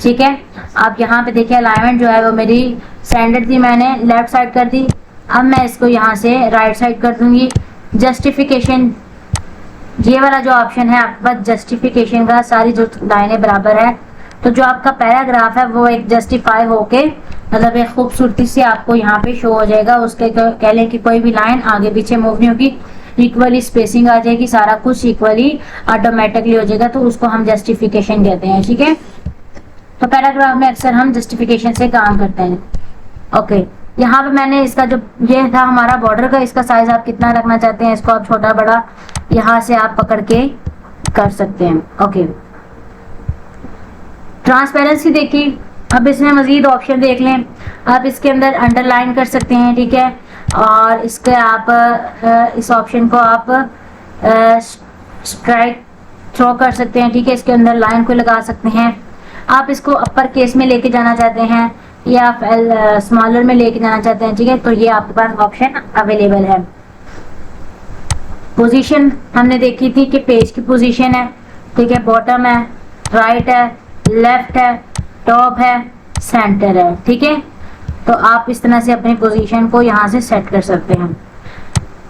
ठीक है। आप यहाँ पे देखिए अलाइनमेंट जो है वो मेरी स्टैंडर्ड थी, मैंने लेफ्ट साइड कर दी। अब मैं इसको यहाँ से राइट साइड कर दूंगी। जस्टिफिकेशन, ये वाला जो ऑप्शन है आपके पास जस्टिफिकेशन का, सारी जो लाइनें बराबर है, तो जो आपका पैराग्राफ है वो एक जस्टिफाई होके मतलब एक खूबसूरती से आपको यहाँ पे शो हो जाएगा। उसके कह लें कि कोई भी लाइन आगे पीछे मूव नहीं होगी, इक्वली स्पेसिंग आ जाएगी, सारा कुछ इक्वली ऑटोमेटिकली हो जाएगा, तो उसको हम जस्टिफिकेशन कहते हैं, ठीक है। तो पैराग्राफ में अक्सर हम जस्टिफिकेशन से काम करते हैं। ओके, यहाँ पे मैंने इसका जो ये था हमारा बॉर्डर का, इसका साइज आप कितना रखना चाहते हैं, इसको आप छोटा बड़ा यहाँ से आप पकड़ के कर सकते हैं। ओके, ट्रांसपेरेंसी देखिए, अब इसमें मजीद ऑप्शन देख लें। आप इसके अंदर अंडरलाइन कर सकते हैं, ठीक है। और इसके आप इस ऑप्शन को आप स्ट्राइक थ्रो कर सकते हैं, ठीक है। इसके अंदर लाइन को लगा सकते हैं। आप इसको अपर केस में लेके जाना चाहते हैं या आप स्मॉलर में लेके जाना चाहते हैं, ठीक है। तो ये आपके पास ऑप्शन अवेलेबल है। पोजीशन हमने देखी थी कि पेज की पोजीशन है, ठीक है, बॉटम है, राइट है, लेफ्ट है, टॉप है, सेंटर है, ठीक है। तो आप इस तरह से अपनी पोजीशन को यहाँ से सेट कर सकते हैं।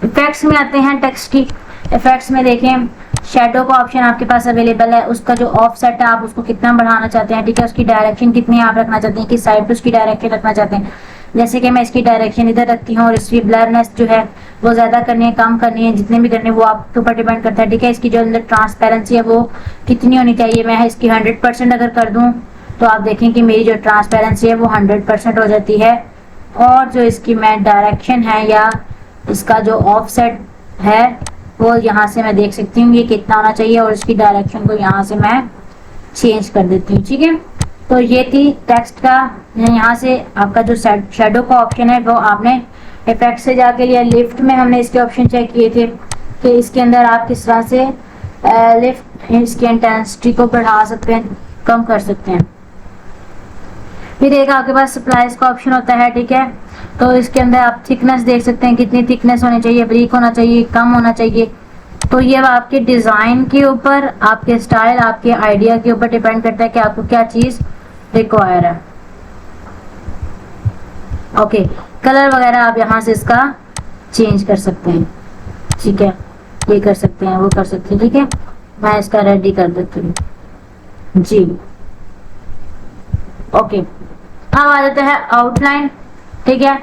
इफेक्ट्स में आते हैं, टेक्स्ट की इफेक्ट्स में देखें, शेडो का ऑप्शन आपके पास अवेलेबल है। उसका जो ऑफसेट है आप उसको कितना बढ़ाना चाहते हैं, ठीक है। उसकी डायरेक्शन कितनी आप रखना चाहते हैं, किस साइड पे उसकी डायरेक्शन रखना चाहते हैं। जैसे कि मैं इसकी डायरेक्शन इधर रखती हूँ, और इसकी ब्लरनेस जो है वो ज्यादा करनी है, कम करनी है, जितने भी करनी है वो आपके ऊपर डिपेंड करता है, ठीक है। इसकी जो अंदर ट्रांसपेरेंसी है वो कितनी होनी चाहिए, मैं इसकी 100% अगर कर दूं तो आप देखें कि मेरी जो ट्रांसपेरेंसी है वो 100% हो जाती है। और जो इसकी मैं डायरेक्शन है या इसका जो ऑफसेट है वो यहाँ से मैं देख सकती हूँ ये कितना होना चाहिए, और इसकी डायरेक्शन को यहाँ से मैं चेंज कर देती हूँ, ठीक है। तो ये थी टेक्स्ट का। यहाँ से आपका जो शेडो का ऑप्शन है वो आपने इफेक्ट से जाके लिया। लिफ्ट में हमने इसके ऑप्शन चेक किए थे कि इसके अंदर आप किस तरह से लिफ्ट इसकी इंटेंसिटी को बढ़ा सकते हैं, कम कर सकते हैं। फिर एक आपके पास सप्लाईज का ऑप्शन होता है, ठीक है। तो इसके अंदर आप थिकनेस देख सकते हैं, कितनी थिकनेस होनी चाहिए, ब्रीक होना चाहिए, कम होना चाहिए। तो ये आपके डिजाइन के ऊपर, आपके स्टाइल, आपके आइडिया के ऊपर डिपेंड करता है कि आपको क्या चीज रिक्वायर है। ओके, कलर वगैरह आप यहाँ से इसका चेंज कर सकते हैं, ठीक है। ये कर सकते हैं, वो कर सकते हैं, ठीक है। मैं इसका रेडी कर देती हूँ जी। ओके, अब आ जाता है आउटलाइन, ठीक है।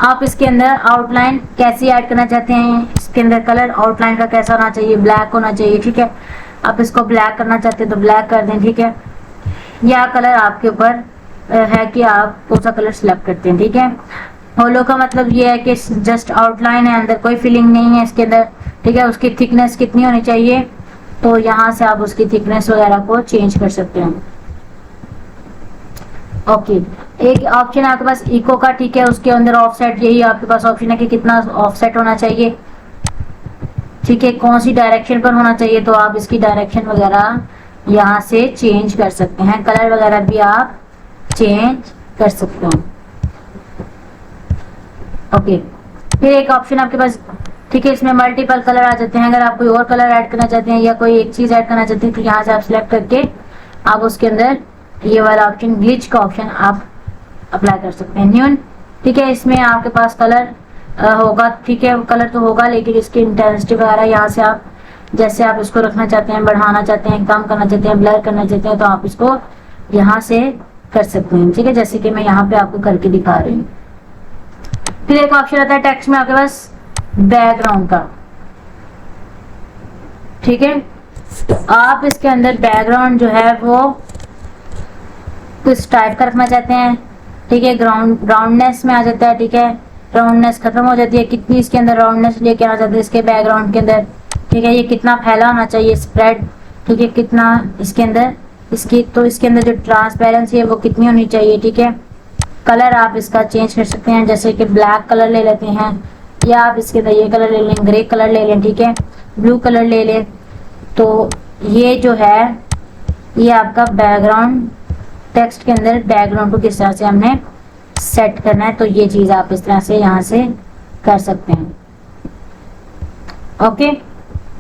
आप इसके अंदर आउटलाइन कैसी ऐड करना चाहते हैं, इसके अंदर कलर आउटलाइन का कैसा होना चाहिए, ब्लैक होना चाहिए, ठीक है। आप इसको ब्लैक करना चाहते हैं तो ब्लैक कर दें, ठीक है। या कलर आपके ऊपर है कि आप कौन सा कलर सिलेक्ट करते हैं, ठीक है। होलो का मतलब ये है कि जस्ट आउटलाइन है, अंदर कोई फीलिंग नहीं है इसके अंदर, ठीक है। उसकी थिकनेस कितनी होनी चाहिए, तो यहाँ से आप उसकी थिकनेस वगैरह को चेंज कर सकते हैं। ओके, एक ऑप्शन आपके पास इको का, ठीक है। उसके अंदर ऑफसेट, यही आपके पास ऑप्शन है कि कितना ऑफसेट होना चाहिए, ठीक है, कौन सी डायरेक्शन पर होना चाहिए। तो आप इसकी डायरेक्शन वगैरह यहाँ से चेंज कर सकते हैं, कलर वगैरह भी आप चेंज कर सकते हैं। ओके, फिर एक ऑप्शन आपके पास, ठीक है, इसमें मल्टीपल कलर आ जाते हैं। अगर आप कोई और कलर ऐड करना चाहते हैं या कोई एक चीज ऐड करना चाहते हैं तो यहाँ से आप सिलेक्ट करके आप उसके अंदर ये वाला ऑप्शन, ग्लिच का ऑप्शन आप अप्लाई कर सकते हैं, न्यून, ठीक है। इसमें आपके पास कलर होगा, ठीक है, कलर तो होगा, लेकिन इसकी इंटेंसिटी वगैरह यहाँ से आप जैसे आप इसको रखना चाहते हैं, बढ़ाना चाहते हैं, कम करना चाहते हैं, ब्लर करना चाहते हैं, तो आप इसको यहाँ से कर सकते हैं, ठीक है। जैसे कि मैं यहाँ पे आपको करके दिखा रही हूँ। फिर एक ऑप्शन आता है टेक्स्ट में आपके पास बैकग्राउंड का, ठीक है। आप इसके अंदर बैकग्राउंड जो है वो किस टाइप का रखना चाहते हैं, ठीक है। ग्राउंडनेस में आ जाता है, ठीक है। राउंडनेस खत्म हो जाती है, कितनी इसके अंदर राउंडनेस लेके आना चाहते हैं इसके बैकग्राउंड के अंदर, ठीक है। ये कितना फैला होना चाहिए स्प्रेड, ठीक है, कितना इसके अंदर इसकी, तो इसके अंदर जो ट्रांसपेरेंसी है वो कितनी होनी चाहिए, ठीक है। कलर आप इसका चेंज कर सकते हैं, जैसे कि ब्लैक कलर ले लेते हैं, या आप इसके अंदर ये कलर ले लें, ग्रे कलर ले लें, ठीक है, ब्लू कलर ले लें। तो ये जो है ये आपका बैकग्राउंड, टेक्स्ट के अंदर बैकग्राउंड को किस तरह से हमने सेट करना है, तो ये चीज आप इस तरह से यहाँ से कर सकते हैं। ओके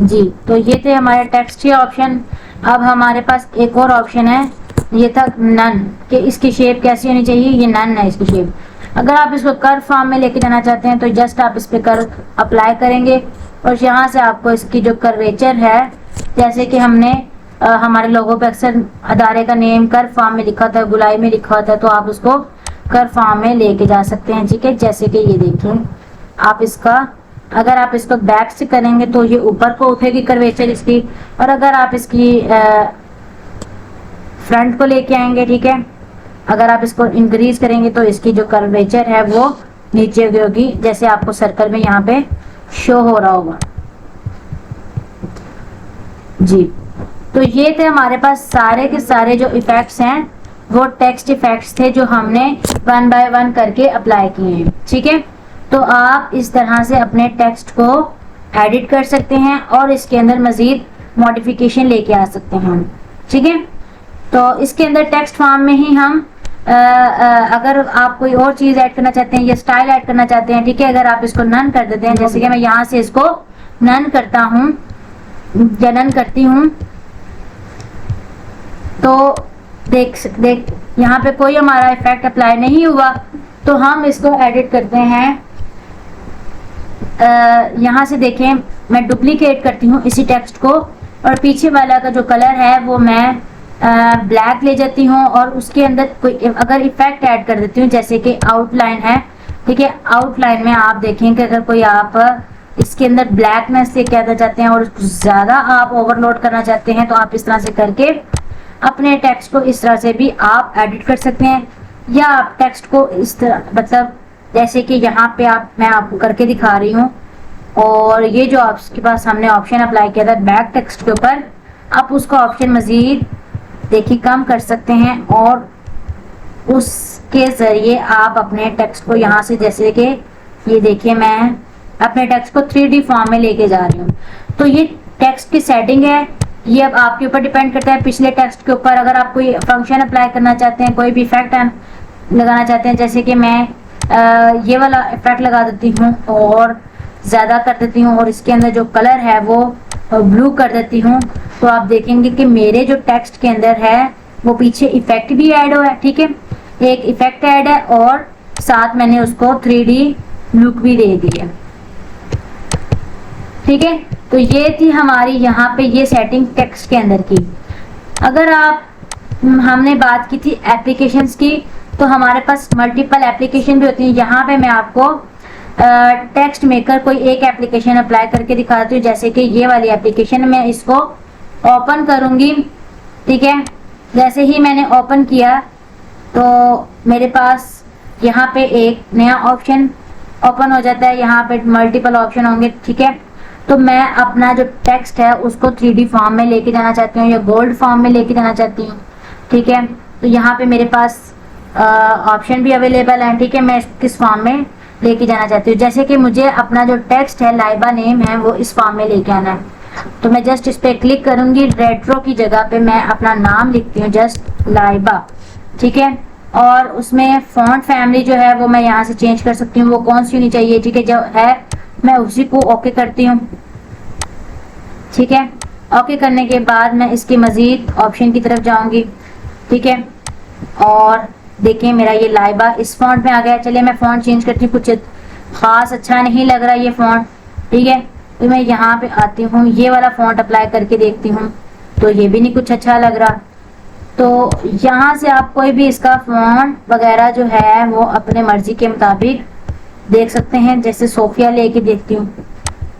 जी, तो ये थे हमारे टेक्स्ट के ऑप्शन। अब हमारे पास एक और ऑप्शन है, ये था नन, कि इसकी शेप कैसी होनी चाहिए, ये नन है इसकी शेप। अगर आप इसको कर्व फॉर्म में लेके जाना चाहते हैं तो जस्ट आप इस पे कर्व अप्लाई करेंगे और यहाँ से आपको इसकी जो कर्वेचर है, जैसे कि हमने हमारे लोगों पे अक्सर अदारे का नेम कर्व फॉर्म में लिखा था, गुलाई में लिखा होता है, तो आप उसको कर्व फॉर्म में लेके जा सकते हैं, ठीक है। जैसे कि ये देखिए आप इसका, अगर आप इसको बैक से करेंगे तो ये ऊपर को उठेगी कर्वेचर इसकी, और अगर आप इसकी फ्रंट को लेके आएंगे, ठीक है, अगर आप इसको इंक्रीज करेंगे तो इसकी जो कर्वेचर है वो नीचे होगी, जैसे आपको सर्कल में यहाँ पे शो हो रहा होगा जी। तो ये थे हमारे पास सारे के सारे जो इफेक्ट्स हैं, वो टेक्स्ट इफेक्ट्स थे जो हमने 1 बाय 1 करके अप्लाई किए हैं, ठीक है। तो आप इस तरह से अपने टेक्स्ट को एडिट कर सकते हैं और इसके अंदर मजीद मॉडिफिकेशन लेके आ सकते हैं, ठीक है। तो इसके अंदर टेक्स्ट फॉर्म में ही हम अगर आप कोई और चीज ऐड करना चाहते हैं या स्टाइल ऐड करना चाहते हैं, ठीक है, अगर आप इसको नन कर देते हैं, जैसे कि मैं यहाँ से इसको नन करता हूँ या नन करती हूँ, तो देख यहाँ पे कोई हमारा इफेक्ट अप्लाई नहीं हुआ, तो हम इसको एडिट करते हैं। यहाँ से देखें, मैं डुप्लीकेट करती हूँ इसी टेक्स्ट को, और पीछे वाला का जो कलर है वो मैं ब्लैक ले जाती हूँ और उसके अंदर कोई अगर इफेक्ट ऐड कर देती हूँ, जैसे कि आउटलाइन है, ठीक है। आउटलाइन में आप देखें कि अगर कोई आप इसके अंदर ब्लैकनेस से कहना चाहते हैं और उसको ज्यादा आप ओवरलोड करना चाहते हैं, तो आप इस तरह से करके अपने टेक्स्ट को इस तरह से भी आप एडिट कर सकते हैं, या आप टेक्स्ट को इस तरह, मतलब जैसे कि यहाँ पे मैं आपको करके दिखा रही हूँ, और ये जो आपके पास हमने ऑप्शन अप्लाई किया था बैक टेक्स्ट के ऊपर, आप उसका ऑप्शन मजीद देखिए कम कर सकते हैं, और उसके जरिए आप अपने टेक्स्ट को यहाँ से, जैसे कि ये देखिए मैं अपने टेक्स्ट को 3D फॉर्म में लेके जा रही हूँ। तो ये टेक्स्ट की सेटिंग है, ये अब आपके ऊपर डिपेंड करता है पिछले टेक्स्ट के ऊपर। अगर आप कोई फंक्शन अप्लाई करना चाहते हैं, कोई भी इफेक्ट लगाना चाहते हैं, जैसे कि मैं ये वाला इफेक्ट लगा देती हूँ और ज्यादा कर देती हूँ और इसके अंदर जो कलर है वो ब्लू कर देती हूँ, तो आप देखेंगे कि मेरे जो टेक्स्ट के अंदर है वो पीछे इफेक्ट भी ऐड हुआ है, ठीक है, एक इफेक्ट ऐड है और साथ मैंने उसको 3D लुक भी दे दी है, ठीक है। तो ये थी हमारी यहाँ पे ये सेटिंग टेक्स्ट के अंदर की। अगर आप हमने बात की थी एप्लीकेशंस की, तो हमारे पास मल्टीपल एप्लीकेशन भी होती है। यहाँ पे मैं आपको टेक्स्ट मेकर कोई एक एप्लीकेशन अप्लाई करके दिखाती हूँ, जैसे कि ये वाली एप्लीकेशन, मैं इसको ओपन करूंगी, ठीक है। जैसे ही मैंने ओपन किया तो मेरे पास यहाँ पे एक नया ऑप्शन ओपन हो जाता है, यहाँ पे मल्टीपल ऑप्शन होंगे, ठीक है। तो मैं अपना जो टेक्स्ट है उसको 3D फॉर्म में लेके जाना चाहती हूँ या गोल्ड फॉर्म में लेके जाना चाहती हूँ, ठीक है। तो यहाँ पे मेरे पास ऑप्शन भी अवेलेबल है, ठीक है। मैं किस फॉर्म में लेके जाना चाहती हूँ, जैसे कि मुझे अपना जो टेक्स्ट है लाइबा नेम है वो इस फॉर्म में लेके आना है, तो मैं जस्ट इस पे क्लिक करूंगी। रेट्रो की जगह पे मैं अपना नाम लिखती हूँ जस्ट लाइबा, ठीक है। और उसमें फॉन्ट फैमिली जो है वो मैं यहाँ से चेंज कर सकती हूँ, वो कौन सी होनी चाहिए, ठीक है, जो है मैं उसी को ओके करती हूँ, ठीक है। ओके करने के बाद मैं इसके मजीद ऑप्शन की तरफ जाऊंगी, ठीक है। और देखिए मेरा ये लाइबा इस फॉन्ट में आ गया। चलिए मैं फॉन्ट चेंज करती हूँ, कुछ खास अच्छा नहीं लग रहा ये फॉन्ट, ठीक है। तो मैं यहाँ पे आती हूँ, ये वाला फॉन्ट अप्लाई करके देखती हूँ, तो ये भी नहीं कुछ अच्छा लग रहा। तो यहाँ से आप कोई भी इसका फॉन्ट वगैरह जो है वो अपने मर्जी के मुताबिक देख सकते हैं। जैसे सोफिया लेके देखती हूँ,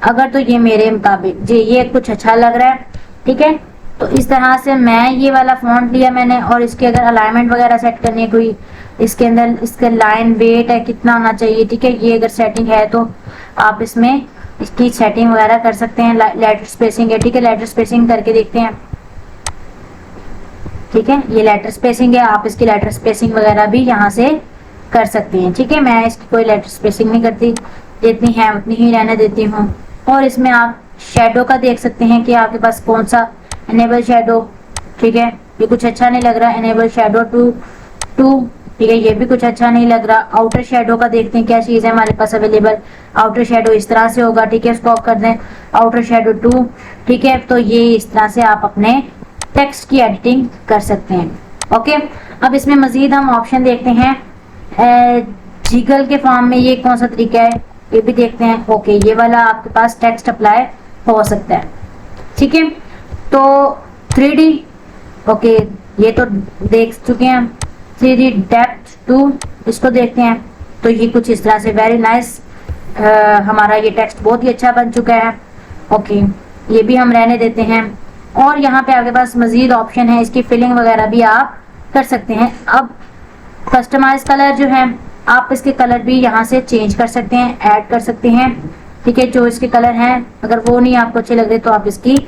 अगर तो ये मेरे मुताबिक जी ये कुछ अच्छा लग रहा है, ठीक है। तो इस तरह से मैं ये वाला फॉन्ट लिया मैंने, और इसके अगर अलाइनमेंट वगैरह सेट करनी है, कोई इसके अंदर इसका लाइन वेट है कितना होना चाहिए, ठीक है। ये अगर सेटिंग है तो आप इसमें इसकी सेटिंग वगैरह कर सकते हैं। लेटर स्पेसिंग है, ठीक है, लेटर स्पेसिंग करके देखते हैं, ठीक है। ये लेटर स्पेसिंग है, आप इसकी लेटर स्पेसिंग वगैरह भी यहाँ से कर सकते हैं, ठीक है। मैं इसकी कोई लेटर स्पेसिंग नहीं करती, जितनी है उतनी ही रहने देती हूँ। और इसमें आप शेडो का देख सकते हैं कि आपके पास कौन सा एनेबल शेडो, ठीक है, ये कुछ अच्छा नहीं लग रहा। एनेबल शेडो टू, ठीक है, ये भी कुछ अच्छा नहीं लग रहा। आउटर शेडो का देखते हैं क्या चीज है हमारे पास अवेलेबल। आउटर शेडो इस तरह से होगा, ठीक है, इसको ऑफ कर दें। आउटर शेडो 2, ठीक है। तो ये इस तरह से आप अपने टेक्स्ट की एडिटिंग कर सकते हैं, ओके। अब इसमें मजीद हम ऑप्शन देखते हैं। जिगल के फॉर्म में ये कौन सा तरीका है ये भी देखते हैं, ओके। ये वाला आपके पास टेक्स्ट अप्लाई हो सकता है, ठीक है। तो 3D, ओके, ये तो देख चुके हैं। 3D डेप्थ 2, इसको देखते हैं। तो ये कुछ इस तरह से वेरी नाइस, हमारा ये टेक्स्ट बहुत ही अच्छा बन चुका है, ओके। ये भी हम रहने देते हैं। और यहाँ पे आपके पास मजीद ऑप्शन है, इसकी फिलिंग वगैरह भी आप कर सकते हैं। अब कस्टमाइज कलर जो है, आप इसके कलर भी यहाँ से चेंज कर सकते हैं, ऐड कर सकते हैं, ठीक है। जो इसके कलर हैं अगर वो नहीं आपको अच्छे लग रहे तो आप इसकी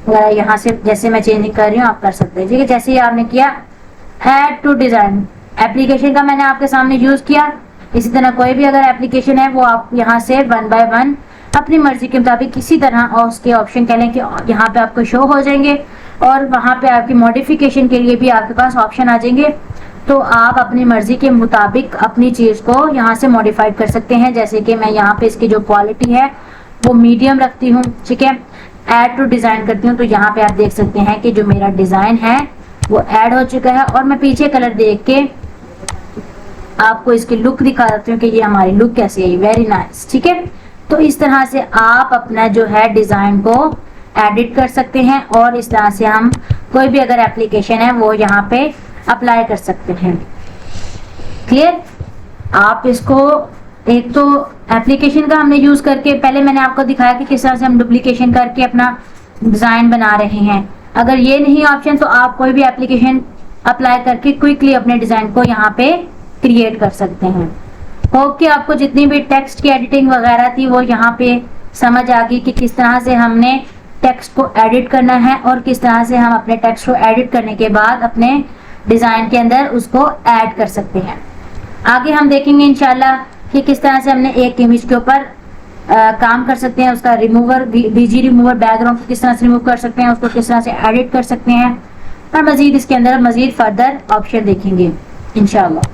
यहाँ से जैसे मैं चेंजिंग कर रही हूँ आप कर सकते हैं, ठीक है। जैसे ही आपने किया ऐड टू डिजाइन, एप्लीकेशन का मैंने आपके सामने यूज किया। इसी तरह कोई भी अगर एप्लीकेशन है वो आप यहाँ से 1 बाय 1 अपनी मर्जी के मुताबिक किसी तरह और उसके ऑप्शन कह लें कि यहाँ पे आपको शो हो जाएंगे और वहाँ पे आपकी मॉडिफिकेशन के लिए भी आपके पास ऑप्शन आ जाएंगे। तो आप अपनी मर्जी के मुताबिक अपनी चीज को यहाँ से मॉडिफाई कर सकते हैं। जैसे कि मैं यहाँ पे इसकी जो क्वालिटी है वो मीडियम रखती हूँ, ठीक है। ऐड टू डिजाइन करती हूँ तो यहाँ पे आप देख सकते हैं कि जो मेरा डिजाइन है वो ऐड हो चुका है। और मैं पीछे कलर देख के आपको इसकी लुक दिखा देती हूँ कि ये हमारी लुक कैसी है, वेरी नाइस, ठीक है। तो इस तरह से आप अपना जो है डिजाइन को एडिट कर सकते हैं और इस तरह से हम कोई भी अगर एप्लीकेशन है वो यहाँ पे अप्लाई कर सकते हैं, क्लियर। आप इसको एक तो एप्लीकेशन का हमने यूज करके पहले मैंने आपको दिखाया कि किस तरह से हम डुप्लीकेशन करके अपना डिजाइन बना रहे हैं। अगर ये नहीं ऑप्शन तो आप कोई भी एप्लीकेशन अप्लाई करके क्विकली अपने डिजाइन को यहाँ पे क्रिएट कर सकते हैं। होप कि आपको जितनी भी टेक्स्ट की एडिटिंग वगैरह थी वो यहाँ पे समझ आ गई कि किस तरह से हमने टेक्स्ट को एडिट करना है और किस तरह से हम अपने टेक्स्ट को एडिट करने के बाद अपने डिजाइन के अंदर उसको ऐड कर सकते हैं। आगे हम देखेंगे इंशाल्लाह कि किस तरह से हमने एक इमेज के ऊपर काम कर सकते हैं, उसका रिमूवर बीजी रिमूवर बैकग्राउंड को किस तरह से रिमूव कर सकते हैं, उसको किस तरह से एडिट कर सकते हैं और मजीद इसके अंदर मजीद फर्दर ऑप्शन देखेंगे इंशाल्लाह।